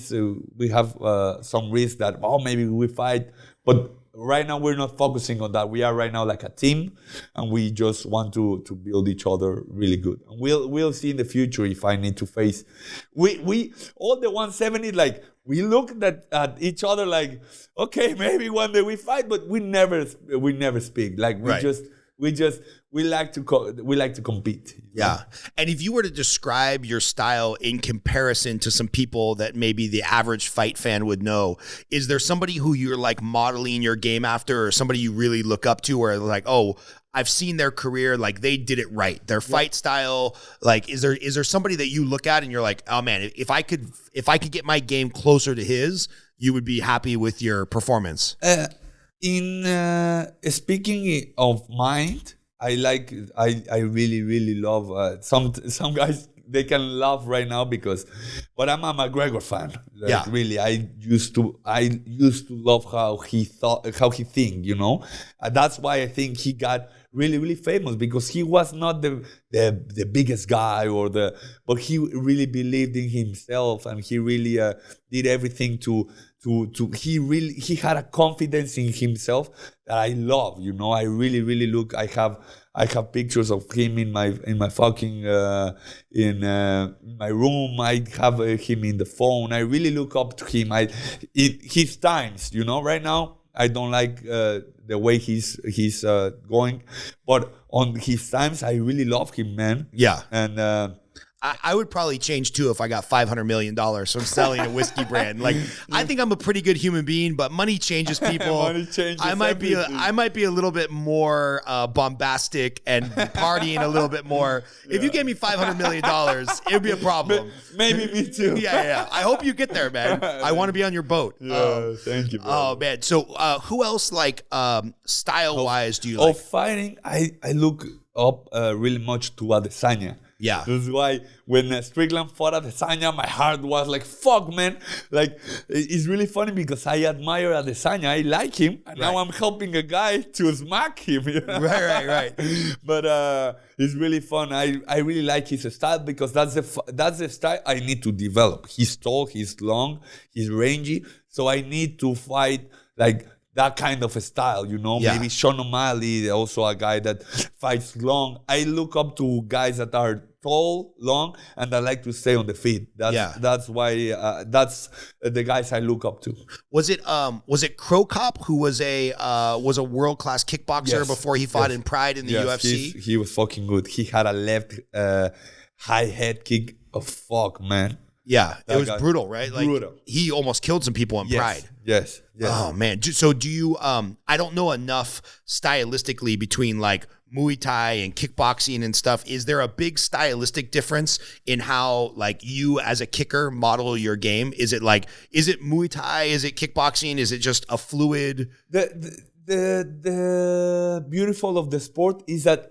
have some risk that maybe we fight, but right now we're not focusing on that. We are right now like a team, and we just want to build each other really good. And we'll see in the future if I need to face. We all the 170, like we look at each other like, okay, maybe one day we fight, but we never speak. Like we like to compete. Yeah. And if you were to describe your style in comparison to some people that maybe the average fight fan would know, is there somebody who you're like modeling your game after, or somebody you really look up to, or like, oh, I've seen their career, like they did it right, their fight style? Like, is there somebody that you look at and you're like, oh man, if I could get my game closer to his, you would be happy with your performance? In speaking of mind, I really, really love some guys. They can laugh right now but I'm a McGregor fan. Like, really, I used to love how he think. You know, and that's why I think he got really, really famous, because he was not the biggest guy but he really believed in himself, and he really did everything he had a confidence in himself that I love. You know, I really, really look. I have pictures of him in my fucking in my room. I have him in the phone. I really look up to him. His times, you know. Right now, I don't like the way he's going, but on his times, I really love him, man. Yeah, and. I would probably change too if I got $500 million from selling a whiskey brand. Like, I think I'm a pretty good human being, but money changes people. Money changes I might be a little bit more bombastic and partying a little bit more. Yeah. If you gave me $500 million, it would be a problem. Maybe me too. Yeah. I hope you get there, man. I want to be on your boat. Yeah, thank you, bro. Oh man. So who else, like, style wise, do you like? Fighting, I look up really much to Adesanya. Yeah. That's why when Strickland fought Adesanya, my heart was like, fuck, man. Like, it's really funny because I admire Adesanya. I like him. And now I'm helping a guy to smack him. You know? Right. But it's really fun. I really like his style, because that's the style I need to develop. He's tall, he's long, he's rangy. So I need to fight like that kind of a style, you know. Maybe Sean O'Malley, also a guy that fights long. I look up to guys that are tall, long, and I like to stay on the feet. That's why that's the guys I look up to. Was it Crow Cop who was a world class kickboxer before he fought in Pride in the UFC? He was fucking good. He had a left high head kick. Oh fuck, man. Yeah, it was brutal, right? Like, brutal. He almost killed some people in Pride. Yes. Oh man. So do you? I don't know enough stylistically between like Muay Thai and kickboxing and stuff. Is there a big stylistic difference in how like you as a kicker model your game? Is it Muay Thai? Is it kickboxing? Is it just a fluid? The beautiful of the sport is that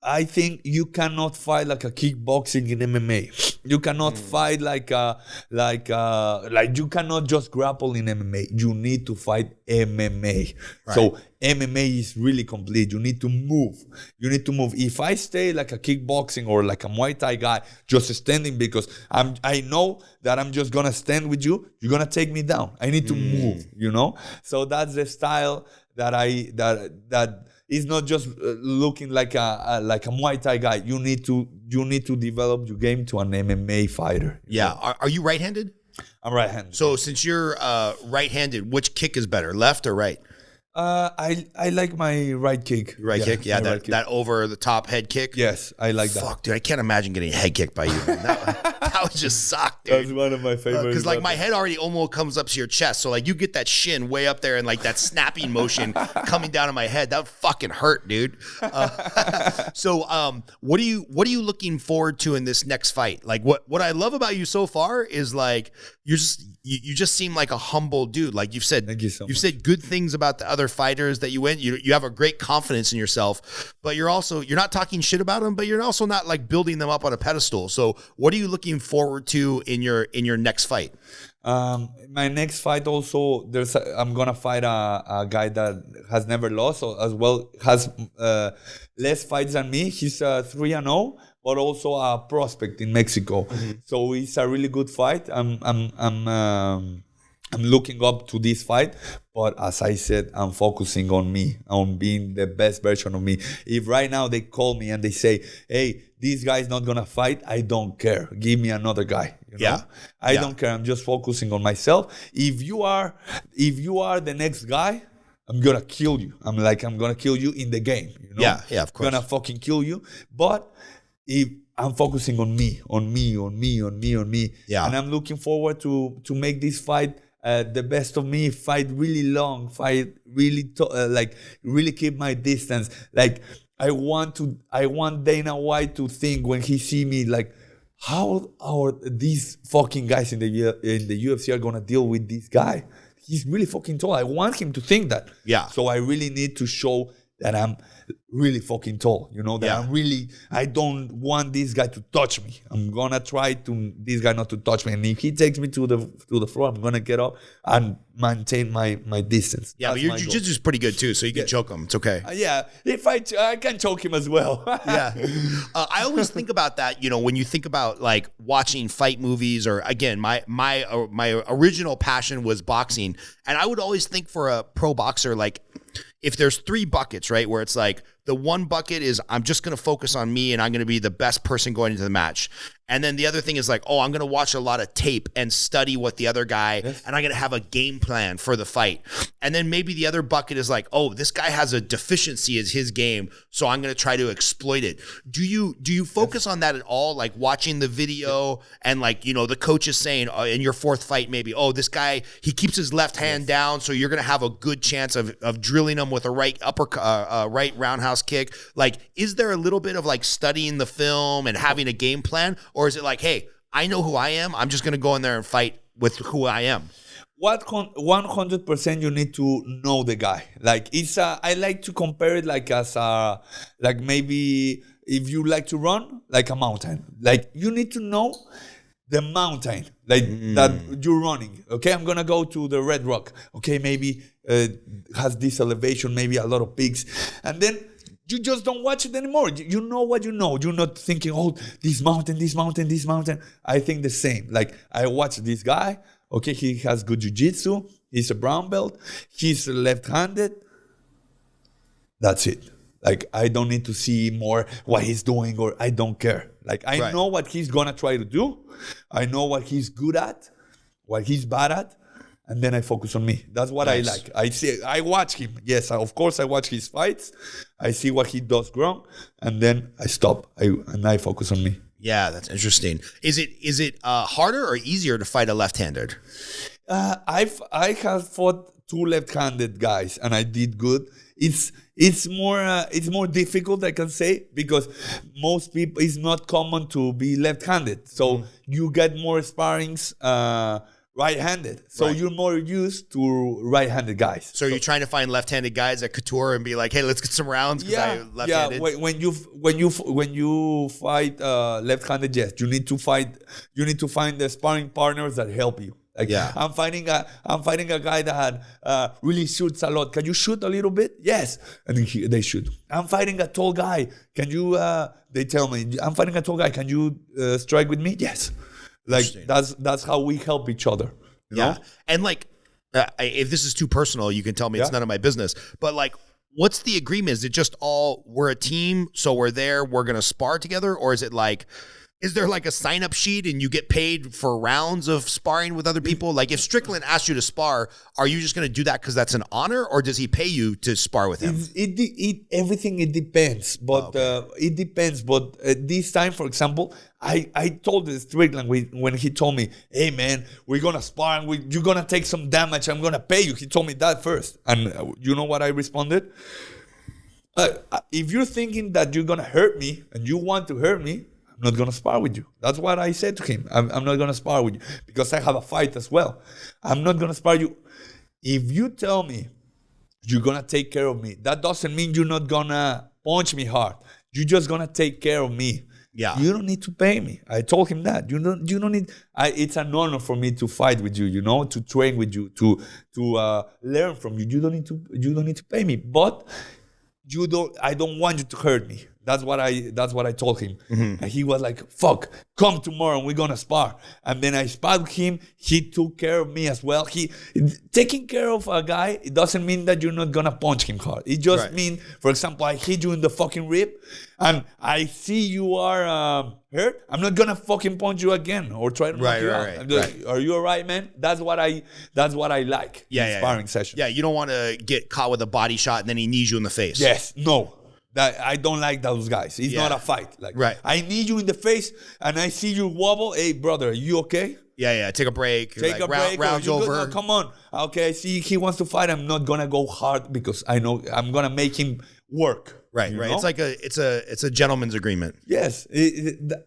I think you cannot fight like a kickboxing in MMA. You cannot fight like you cannot just grapple in MMA. You need to fight MMA. Right. So MMA is really complete. You need to move. If I stay like a kickboxing or like a Muay Thai guy, just standing because I know that I'm just gonna stand with you, you're gonna take me down. I need to move, you know? So that's the style that that is not just looking like a Muay Thai guy. You need to develop your game to an MMA fighter. Yeah. Are you right-handed? I'm right-handed. So since you're right-handed, which kick is better, left or right? I like my right kick. Right kick? Yeah, that over the top head kick? Yes, I like that. Fuck, dude, I can't imagine getting head kicked by you. That would just suck, dude. That's one of my favorites. Because like my head already almost comes up to your chest. So like you get that shin way up there and like that snapping motion coming down on my head. That would fucking hurt, dude. So what are you looking forward to in this next fight? Like what I love about you so far is like you just seem like a humble dude. Like you've said, thank you so much. You've said good things about the other fighters that you win. You have a great confidence in yourself, but you're not talking shit about them, but you're also not like building them up on a pedestal. So what are you looking forward to in your next fight? My next fight also, I'm gonna fight a guy that has never lost, or as well has less fights than me. He's 3-0. But also a prospect in Mexico. Mm-hmm. So it's a really good fight. I'm looking up to this fight, but as I said, I'm focusing on me, on being the best version of me. If right now they call me and they say, hey, this guy's not gonna fight, I don't care. Give me another guy. You know? I don't care. I'm just focusing on myself. If you are the next guy, I'm gonna kill you. I'm gonna kill you in the game. You know? Yeah, of course. I'm gonna fucking kill you. But if I'm focusing on me, yeah, and I'm looking forward to make this fight the best of me, fight really long, fight really really keep my distance. Like I want Dana White to think when he see me like, how are these fucking guys in the UFC are gonna deal with this guy? He's really fucking tall. I want him to think that. Yeah. So I really need to show that I'm really fucking tall, you know, that I don't want this guy to touch me. I'm gonna try this guy not to touch me. And if he takes me to the floor, I'm gonna get up and maintain my distance. Yeah, but your jiu-jitsu is pretty good too, so you can choke him. It's okay. If I can choke him as well. Yeah. I always think about that, you know, when you think about like watching fight movies, or again, my original passion was boxing, and I would always think for a pro boxer, like, if there's 3 buckets, right, where it's like the one bucket is I'm just going to focus on me and I'm going to be the best person going into the match. And then the other thing is like, oh, I'm going to watch a lot of tape and study what the other guy, and I'm going to have a game plan for the fight. And then maybe the other bucket is like, oh, this guy has a deficiency as his game, so I'm going to try to exploit it. Do you focus on that at all? Like watching the video and like, you know, the coach is saying in your 4th fight, maybe, oh, this guy, he keeps his left hand down, so you're going to have a good chance of drilling him with a right right roundhouse kick. Like, is there a little bit of like studying the film and having a game plan? Or is it like, hey, I know who I am, I'm just going to go in there and fight with who I am? 100% you need to know the guy. Like I like to compare it like as like maybe if you like to run, like a mountain. Like you need to know the mountain that you're running. Okay, I'm gonna go to the Red Rock. Okay, maybe has this elevation, maybe a lot of peaks, and then you just don't watch it anymore. You know what you know. You're not thinking, oh, this mountain. I think the same. Like, I watch this guy. Okay, he has good jiu-jitsu. He's a brown belt. He's left-handed. That's it. Like, I don't need to see more what he's doing, or I don't care. Like, I know what he's going to try to do. I know what he's good at, what he's bad at. And then I focus on me. That's what I like. I watch him. Yes, of course I watch his fights. I see what he does wrong, and then I stop. And I focus on me. Yeah, that's interesting. Is it harder or easier to fight a left-handed? I have fought 2 left-handed guys, and I did good. It's more difficult, I can say, because most people, it's not common to be left-handed. So you get more sparrings right-handed. So you're more used to right-handed guys. So you're trying to find left-handed guys at Couture and be like, hey, let's get some rounds because I'm left-handed. Yeah. When you fight left-handed, yes, you need to find the sparring partners that help you. Like, I'm fighting a guy that really shoots a lot. Can you shoot a little bit? Yes, and they shoot. I'm fighting a tall guy. Can you? They tell me I'm fighting a tall guy. Can you strike with me? Yes. Like that's how we help each other. You know? And like, if this is too personal, you can tell me it's none of my business. But like, what's the agreement? Is it just all we're a team, so we're there, we're gonna spar together, or is it like? Is there like a sign-up sheet and you get paid for rounds of sparring with other people? Like if Strickland asked you to spar, are you just going to do that because that's an honor, or does he pay you to spar with him? Everything, it depends. But it depends. But this time, for example, I told Strickland when he told me, hey, man, we're going to spar and you're going to take some damage. I'm going to pay you. He told me that first. And you know what I responded? If you're thinking that you're going to hurt me and you want to hurt me, I'm not going to spar with you. That's what I said to him. I'm not going to spar with you because I have a fight as well. I'm not going to spar you. If you tell me you're going to take care of me, that doesn't mean you're not going to punch me hard. You're just going to take care of me. Yeah. You don't need to pay me. I told him that. You don't need. It's an honor for me to fight with you, to train with you, to learn from you. You don't need to pay me. But I don't want you to hurt me. That's what I told him. Mm-hmm. And he was like, fuck, come tomorrow and we're going to spar. And then I sparred with him. He took care of me as well. Taking care of a guy, it doesn't mean that you're not going to punch him hard. It just means, for example, I hit you in the fucking rib and I see you are hurt. I'm not going to fucking punch you again or try to knock you out. Right. Are you all right, man? That's what I like in sparring session. Yeah, you don't want to get caught with a body shot and then he knees you in the face. Yes, no. I don't like those guys. It's not a fight. Like, I need you in the face and I see you wobble. Hey, brother, are you okay? Yeah. Take a break. Take a break. Round's over. No, come on. Okay, I see he wants to fight. I'm not going to go hard because I know I'm going to make him work. Right. It's like it's a gentleman's agreement. Yes.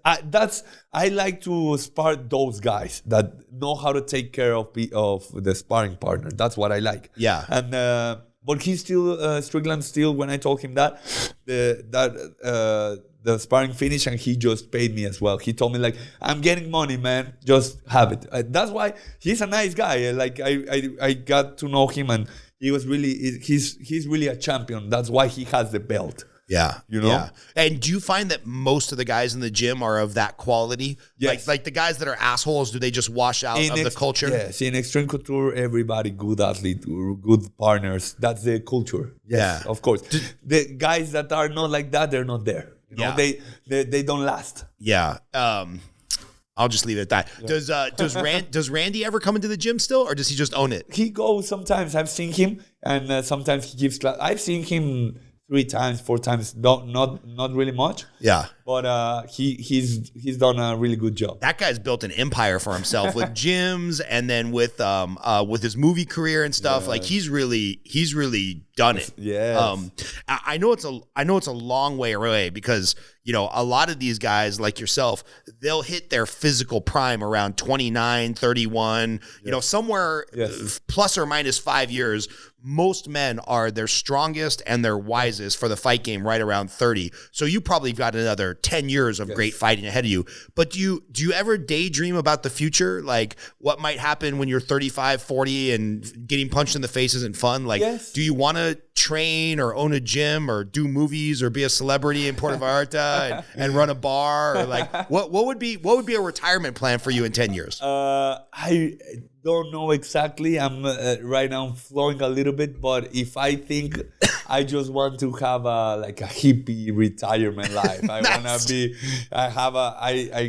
I like to spar those guys that know how to take care of the sparring partner. That's what I like. Yeah. And but he's still Strickland still when I told him that the sparring finished and he just paid me as well. He told me like, I'm getting money, man. Just have it. That's why he's a nice guy. Like I got to know him and he was he's really a champion. That's why he has the belt. Yeah. Yeah. And do you find that most of the guys in the gym are of that quality? Yes. Like the guys that are assholes, do they just wash out of the culture? Yes. In Extreme Couture, everybody good athlete, good partners. That's the culture. Yes, of course. The guys that are not like that, they're not there. They don't last. Yeah. I'll just leave it at that. Yeah. Does Randy ever come into the gym still, or does he just own it? He goes sometimes. I've seen him, and sometimes he gives class. I've seen him 3 times, 4 times, not really much. Yeah. But he's done a really good job. That guy's built an empire for himself with gyms and then with his movie career and stuff. Yeah. Like he's really done it. Yeah. I know it's a long way away because a lot of these guys like yourself, they'll hit their physical prime around 29, 31, somewhere plus or minus 5 years. Most men are their strongest and their wisest for the fight game right around 30. So you probably got another 10 years of great fighting ahead of you. But do you ever daydream about the future? Like what might happen when you're 35, 40 and getting punched in the face isn't fun? Like, do you want to train or own a gym or do movies or be a celebrity in Puerto Vallarta and run a bar? Or like what would be a retirement plan for you in 10 years? I don't know exactly. I'm right now I'm flowing a little bit, but if I think I just want to have a hippie retirement life. I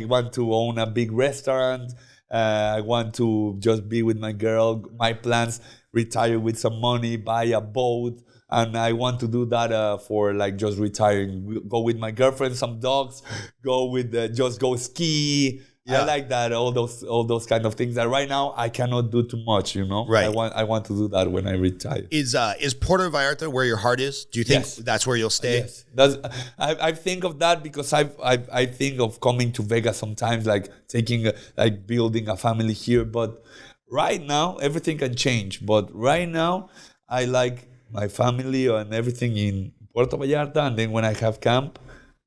want to own a big restaurant. I want to just be with my girl. My plans: retire with some money, buy a boat, and I want to do that for just retiring. Go with my girlfriend, some dogs. Just go ski. Yeah. I like that, all those kind of things that right now I cannot do too much, Right. I want to do that when I retire. Is Puerto Vallarta where your heart is? Do you think that's where you'll stay? Yes. I think of that because I think of coming to Vegas sometimes, building a family here, but right now, everything can change. But right now, I like my family and everything in Puerto Vallarta. And then when I have camp,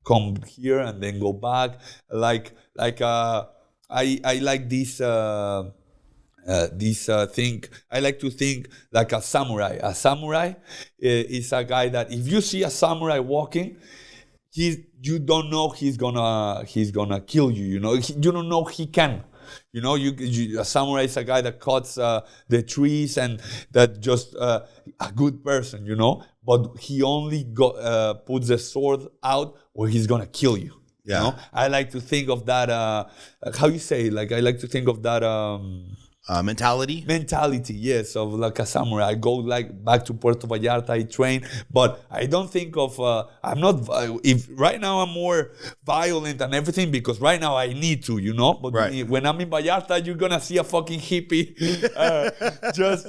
come here and then go back. I like this thing. I like to think like a samurai. A samurai is a guy that if you see a samurai walking, you don't know he's gonna kill you. You know, you don't know he can. You know, a samurai is a guy that cuts the trees and that just a good person. You know, but he only puts the sword out where he's gonna kill you. Yeah. You know? I like to think of that. How you say? Like I like to think of that. Mentality, yes, of like a samurai. I go like back to Puerto Vallarta, I train, but I don't think of, I'm not, if right now I'm more violent and everything because right now I need to, you know, but when I'm in Vallarta, you're gonna see a fucking hippie just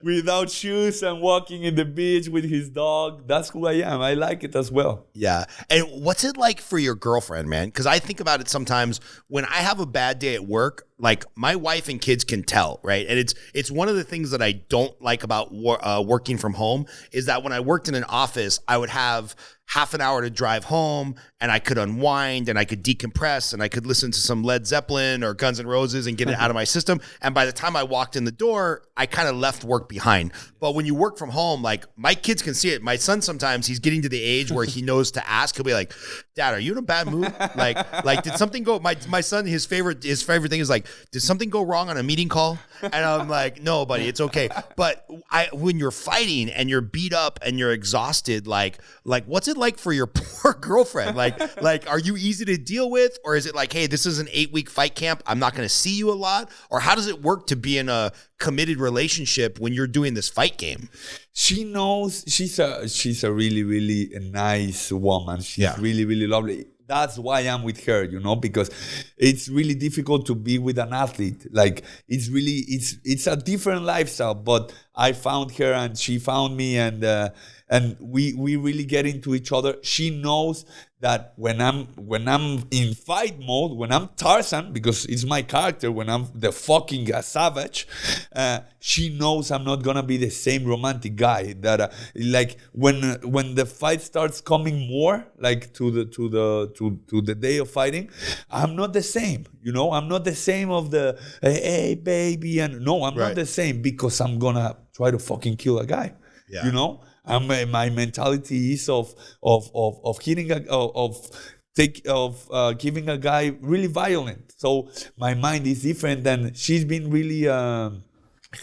without shoes and walking in the beach with his dog. That's who I am. I like it as well. Yeah. And what's it like for your girlfriend, man? Because I think about it sometimes when I have a bad day at work, like my wife and kids can tell, right? And it's one of the things that I don't like about working from home is that when I worked in an office, I would have half an hour to drive home and I could unwind and I could decompress and I could listen to some Led Zeppelin or Guns N' Roses and get it out of my system. And by the time I walked in the door, I kind of left work behind. But when you work from home, like my kids can see it. My son, sometimes he's getting to the age where he knows to ask. He'll be like, Dad, are you in a bad mood? Like did something go, my son, his favorite thing is like, did something go wrong on a meeting call? And I'm like, no, buddy, it's okay. But when you're fighting and you're beat up and you're exhausted, like what's it like for your poor girlfriend? Like, are you easy to deal with? Or is it like, hey, this is an 8-week fight camp. I'm not going to see you a lot. Or how does it work to be in a committed relationship when you're doing this fight game? She knows she's a really, really nice woman. She's really, really lovely. That's why I'm with her, you know, because it's really difficult to be with an athlete. Like it's a different lifestyle, but I found her and she found me and we really get into each other. She knows that when I'm in fight mode, when I'm Tarzan, because it's my character, when I'm the fucking savage, she knows I'm not gonna be the same romantic guy that like when the fight starts coming more like to the day of fighting, I'm not the same. You know, I'm not the same of the hey baby, and no, I'm not the same because I'm gonna try to fucking kill a guy. Yeah. You know. My mentality is of hitting giving a guy really violent. So my mind is different, and she's been really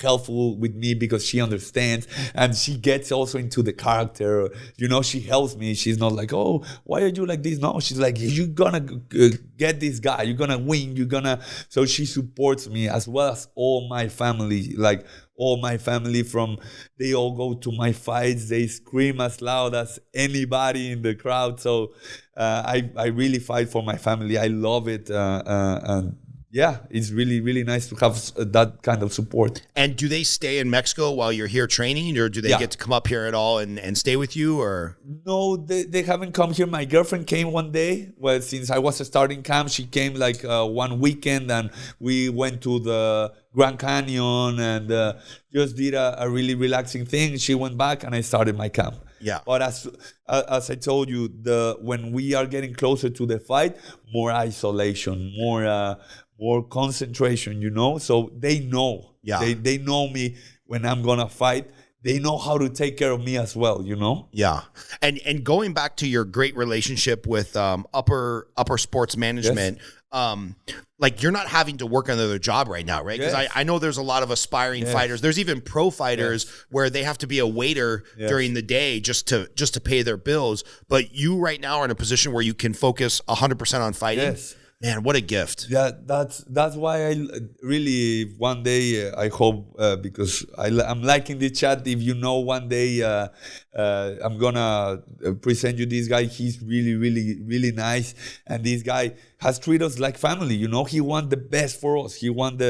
helpful with me because she understands and she gets also into the character. You know, she helps me. She's not like, oh, why are you like this? No, she's like, you're gonna get this guy. You're gonna win. So she supports me as well as all my family. Like all my family they all go to my fights. They scream as loud as anybody in the crowd. So I really fight for my family. I love it. And yeah, it's really, really nice to have that kind of support. And do they stay in Mexico while you're here training, or do they get to come up here at all and stay with you? Or no, they haven't come here. My girlfriend came one day. Well, since I was starting camp, she came like one weekend, and we went to the Grand Canyon and just did a really relaxing thing. She went back, and I started my camp. Yeah. But as I told you, when we are getting closer to the fight, more isolation, more concentration, you know? So they know. Yeah. They know me when I'm going to fight. They know how to take care of me as well, you know? Yeah. And going back to your great relationship with upper sports management, like you're not having to work another job right now, right? Because I know there's a lot of aspiring fighters. There's even pro fighters where they have to be a waiter during the day just to pay their bills. But you right now are in a position where you can focus 100% on fighting. Yes. Man, what a gift. Yeah, that's why I really one day I hope because I'm liking the chat. If you know one day I'm gonna present you this guy. He's really, really, really nice, and this guy has treated us like family. You know, he want the best for us. He want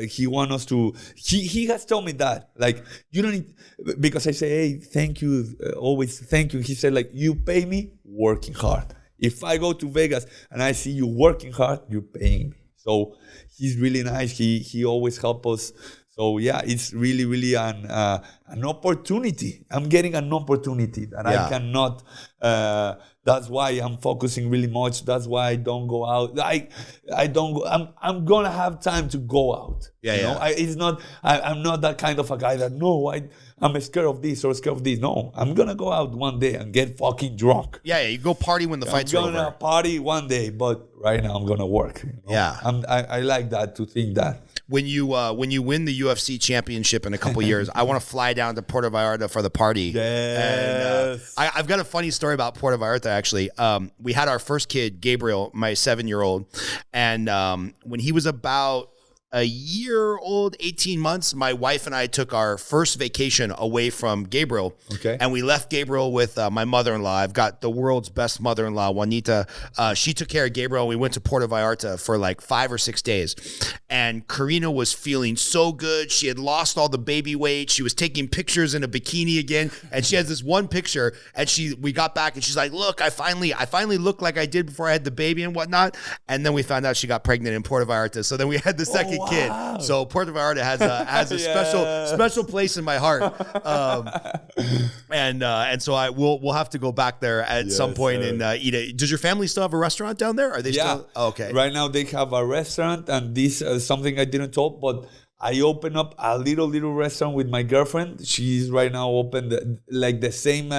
he want us to. He has told me that like you don't need, because I say hey thank you always thank you. He said like you pay me working hard. If I go to Vegas and I see you working hard, you're paying me. So he's really nice. He always helps us. So yeah, it's really an opportunity. I'm getting an opportunity that I cannot. That's why I'm focusing really much. That's why I don't go out. I don't go. I'm gonna have time to go out. Yeah, you know? It's not. I'm not that kind of a guy that I'm scared of this or scared of this. No, I'm gonna go out one day and get fucking drunk. Yeah. You go party when the fight's over. I'm gonna party one day, but right now I'm gonna work. You know? Yeah. I like that, to think that. When you win the UFC championship in a couple years, I want to fly down to Puerto Vallarta for the party. Yes. And, I've got a funny story about Puerto Vallarta, actually. We had our first kid, Gabriel, my 7-year-old. And when he was about a year old, 18 months, my wife and I took our first vacation away from Gabriel. Okay. And we left Gabriel with my mother-in-law. I've got the world's best mother-in-law, Juanita. She took care of Gabriel. We went to Puerto Vallarta for like 5 or 6 days. And Karina was feeling so good. She had lost all the baby weight. She was taking pictures in a bikini again. And she has this one picture. And we got back and she's like, look, I finally look like I did before I had the baby and whatnot. And then we found out she got pregnant in Puerto Vallarta. So then we had the second kid. So Puerto Vallarta has a special place in my heart. And so we'll have to go back there at some point and eat it. Does your family still have a restaurant down there? Are they still? Oh, okay. Right now they have a restaurant, and this is something I didn't talk, but I opened up a little restaurant with my girlfriend. She's right now opened like the same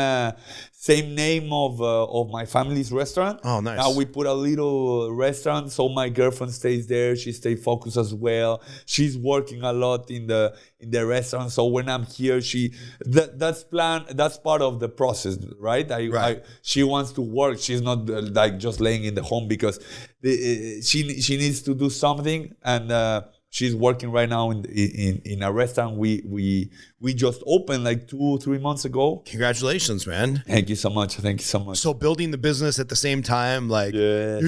name of my family's restaurant. Oh, nice. Now we put a little restaurant, so my girlfriend stays there. She stays focused as well. She's working a lot in the restaurant. So when I'm here, that's part of the process, right? She wants to work. She's not like just laying in the home, because she needs to do something, and she's working right now in a restaurant we just opened like 2-3 months ago. Congratulations, man. Thank you so much. So building the business at the same time, like you're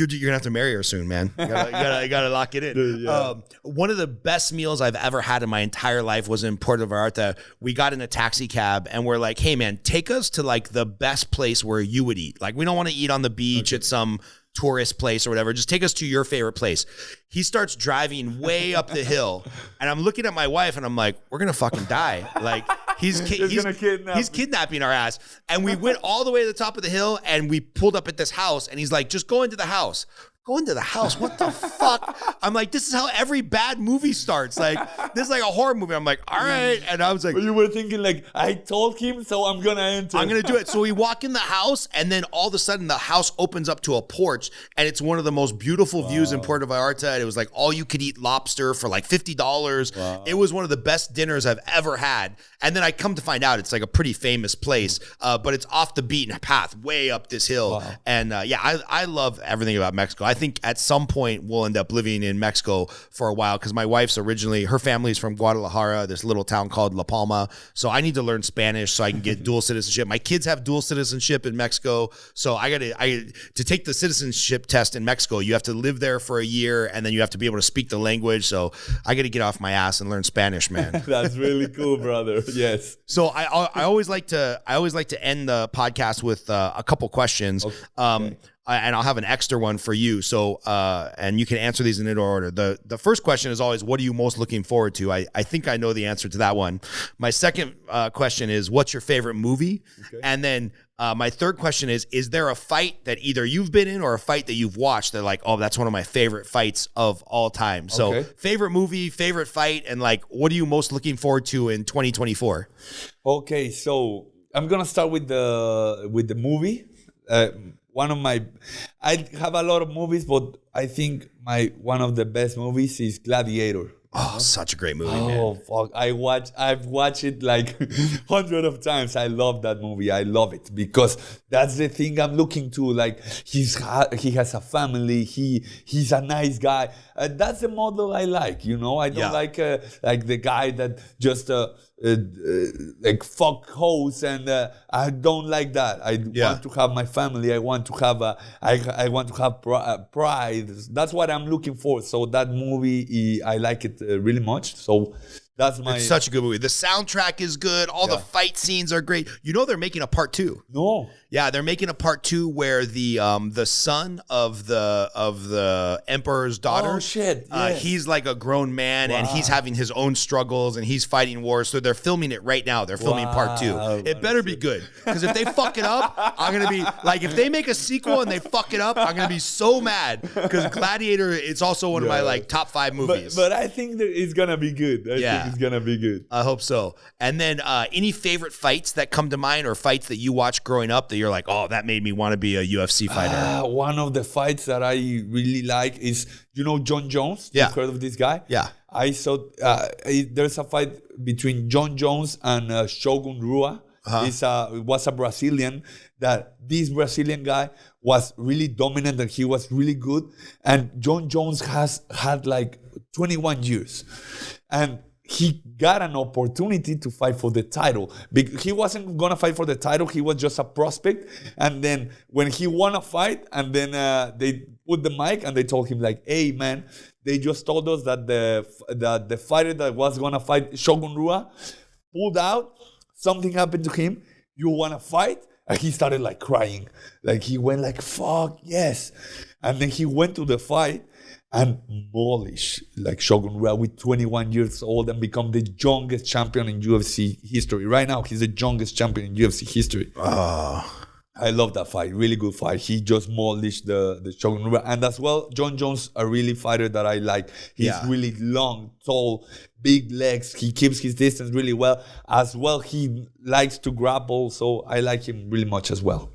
gonna have to marry her soon, man. You gotta lock it in. Yeah. One of the best meals I've ever had in my entire life was in Puerto Vallarta. We got in a taxi cab and we're like, hey man, take us to like the best place where you would eat. Like, we don't want to eat on the beach at some tourist place or whatever. Just take us to your favorite place. He starts driving way up the hill, and I'm looking at my wife and I'm like, we're gonna fucking die. Like, he's kidnapping our ass. And we went all the way to the top of the hill and we pulled up at this house, and he's like, just go into the house. Go into the house. What the fuck? I'm like, this is how every bad movie starts. Like, this is like a horror movie. I'm like, all right. And I was like, but you were thinking like, I told him, so I'm gonna enter. I'm gonna do it. So we walk in the house, and then all of a sudden the house opens up to a porch, and it's one of the most beautiful views in Puerto Vallarta. And it was like all you could eat lobster for like $50. Wow. It was one of the best dinners I've ever had. And then I come to find out it's like a pretty famous place, but it's off the beaten path, way up this hill. Wow. And I love everything about Mexico. I think at some point we'll end up living in Mexico for a while, because my wife's her family's from Guadalajara, this little town called La Palma. So I need to learn Spanish so I can get dual citizenship. My kids have dual citizenship in Mexico. So to take the citizenship test in Mexico, you have to live there for a year, and then you have to be able to speak the language. So I got to get off my ass and learn Spanish, man. That's really cool, brother. Yes. So I always like to end the podcast with a couple questions. Okay. And I'll have an extra one for you. So, and you can answer these in order. The first question is always, what are you most looking forward to? I think I know the answer to that one. My second question is, what's your favorite movie? Okay. And then my third question is there a fight that either you've been in or a fight that you've watched that like, oh, that's one of my favorite fights of all time? So favorite movie, favorite fight, and like, what are you most looking forward to in 2024? Okay, so I'm going to start with the movie. I have a lot of movies, but I think one of the best movies is Gladiator. Oh, such a great movie, man. Oh, fuck. I've watched it like hundreds of times. I love that movie. I love it because that's the thing I'm looking to. Like, he has a family. He's a nice guy. That's the model I like, you know? I don't like the guy that just like fuck hoes, and I don't like that. I want to have my family. I want to have pride. That's what I'm looking for. So that movie, I like it really much. So That's my. It's such a good movie. The soundtrack is good. All the fight scenes are great. You know they're making a part 2. No. Yeah, they're making a part 2 where the son of the emperor's daughter. Oh shit! Yes. He's like a grown man and he's having his own struggles and he's fighting wars. So they're filming it right now. They're filming part 2. It better be good, because if they fuck it up, I'm gonna be like, if they make a sequel and they fuck it up, I'm gonna be so mad, because Gladiator, it's also one of my like top 5 movies. But I think that it's gonna be good. I think it's gonna be good. I hope so. And then any favorite fights that come to mind, or fights that you watched growing up that you're like, oh, that made me want to be a UFC fighter? One of the fights that I really like is, John Jones? Yeah. You've heard of this guy? Yeah. I saw there's a fight between John Jones and Shogun Rua. It was a Brazilian, that this Brazilian guy was really dominant and he was really good. And John Jones has had like 21 years. And he got an opportunity to fight for the title. He wasn't going to fight for the title. He was just a prospect. And then when he won a fight, and then they put the mic and they told him like, hey, man, they just told us that the fighter that was going to fight Shogun Rua pulled out. Something happened to him. You want to fight? And he started like crying. Like he went like, fuck, yes. And then he went to the fight and demolished like Shogun Rua with 21 years old and become the youngest champion in UFC history. Right now, he's the youngest champion in UFC history. I love that fight. Really good fight. He just demolished the Shogun Rua. And as well, John Jones, a really fighter that I like. He's really long, tall, big legs. He keeps his distance really well. As well, he likes to grapple. So I like him really much as well.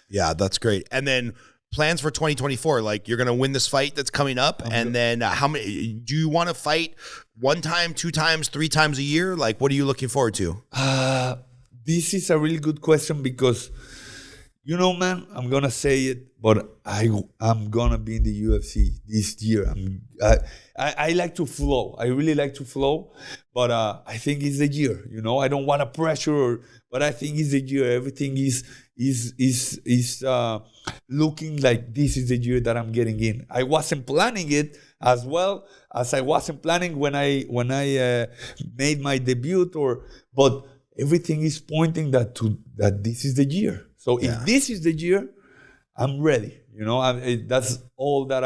Yeah, that's great. And then plans for 2024, like you're going to win this fight that's coming up. And then how many, do you want to fight 1 time, 2 times, 3 times a year? Like, what are you looking forward to? This is a really good question because, man, I'm going to say it, but I'm going to be in the UFC this year. I like to flow. I really like to flow, but I think it's the year, I don't want to pressure, but I think it's the year. Everything is looking like this is the year that I'm getting in. I wasn't planning it as well as I wasn't planning when I made my debut, but everything is pointing that this is the year. So if this is the year, I'm ready. That's all that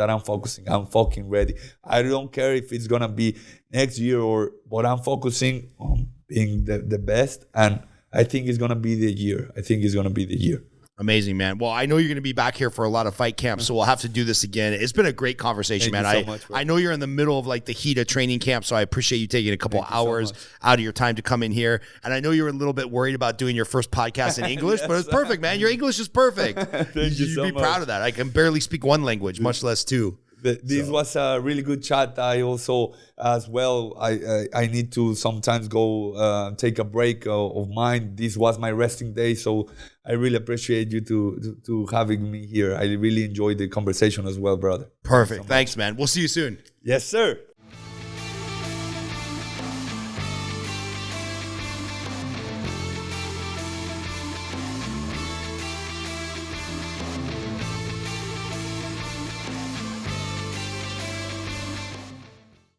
I'm focusing. I'm fucking ready. I don't care if it's gonna be next year but I'm focusing on being the best, and I think it's gonna be the year. Amazing, man. Well, I know you're going to be back here for a lot of fight camps, so we'll have to do this again. It's been a great conversation, man. Thank you so much, bro. I know you're in the middle of like the heat of training camp, so I appreciate you taking a couple hours out of your time to come in here. And I know you were a little bit worried about doing your first podcast in English, but it's perfect, man. Your English is perfect. Thank you so should be much. proud of that. I can barely speak one language, much less 2. This was a really good chat. I also, as well, I need to sometimes go take a break of mine. This was my resting day, so I really appreciate you to having me here. I really enjoyed the conversation as well, brother. Perfect. Thanks, man. We'll see you soon. Yes, sir.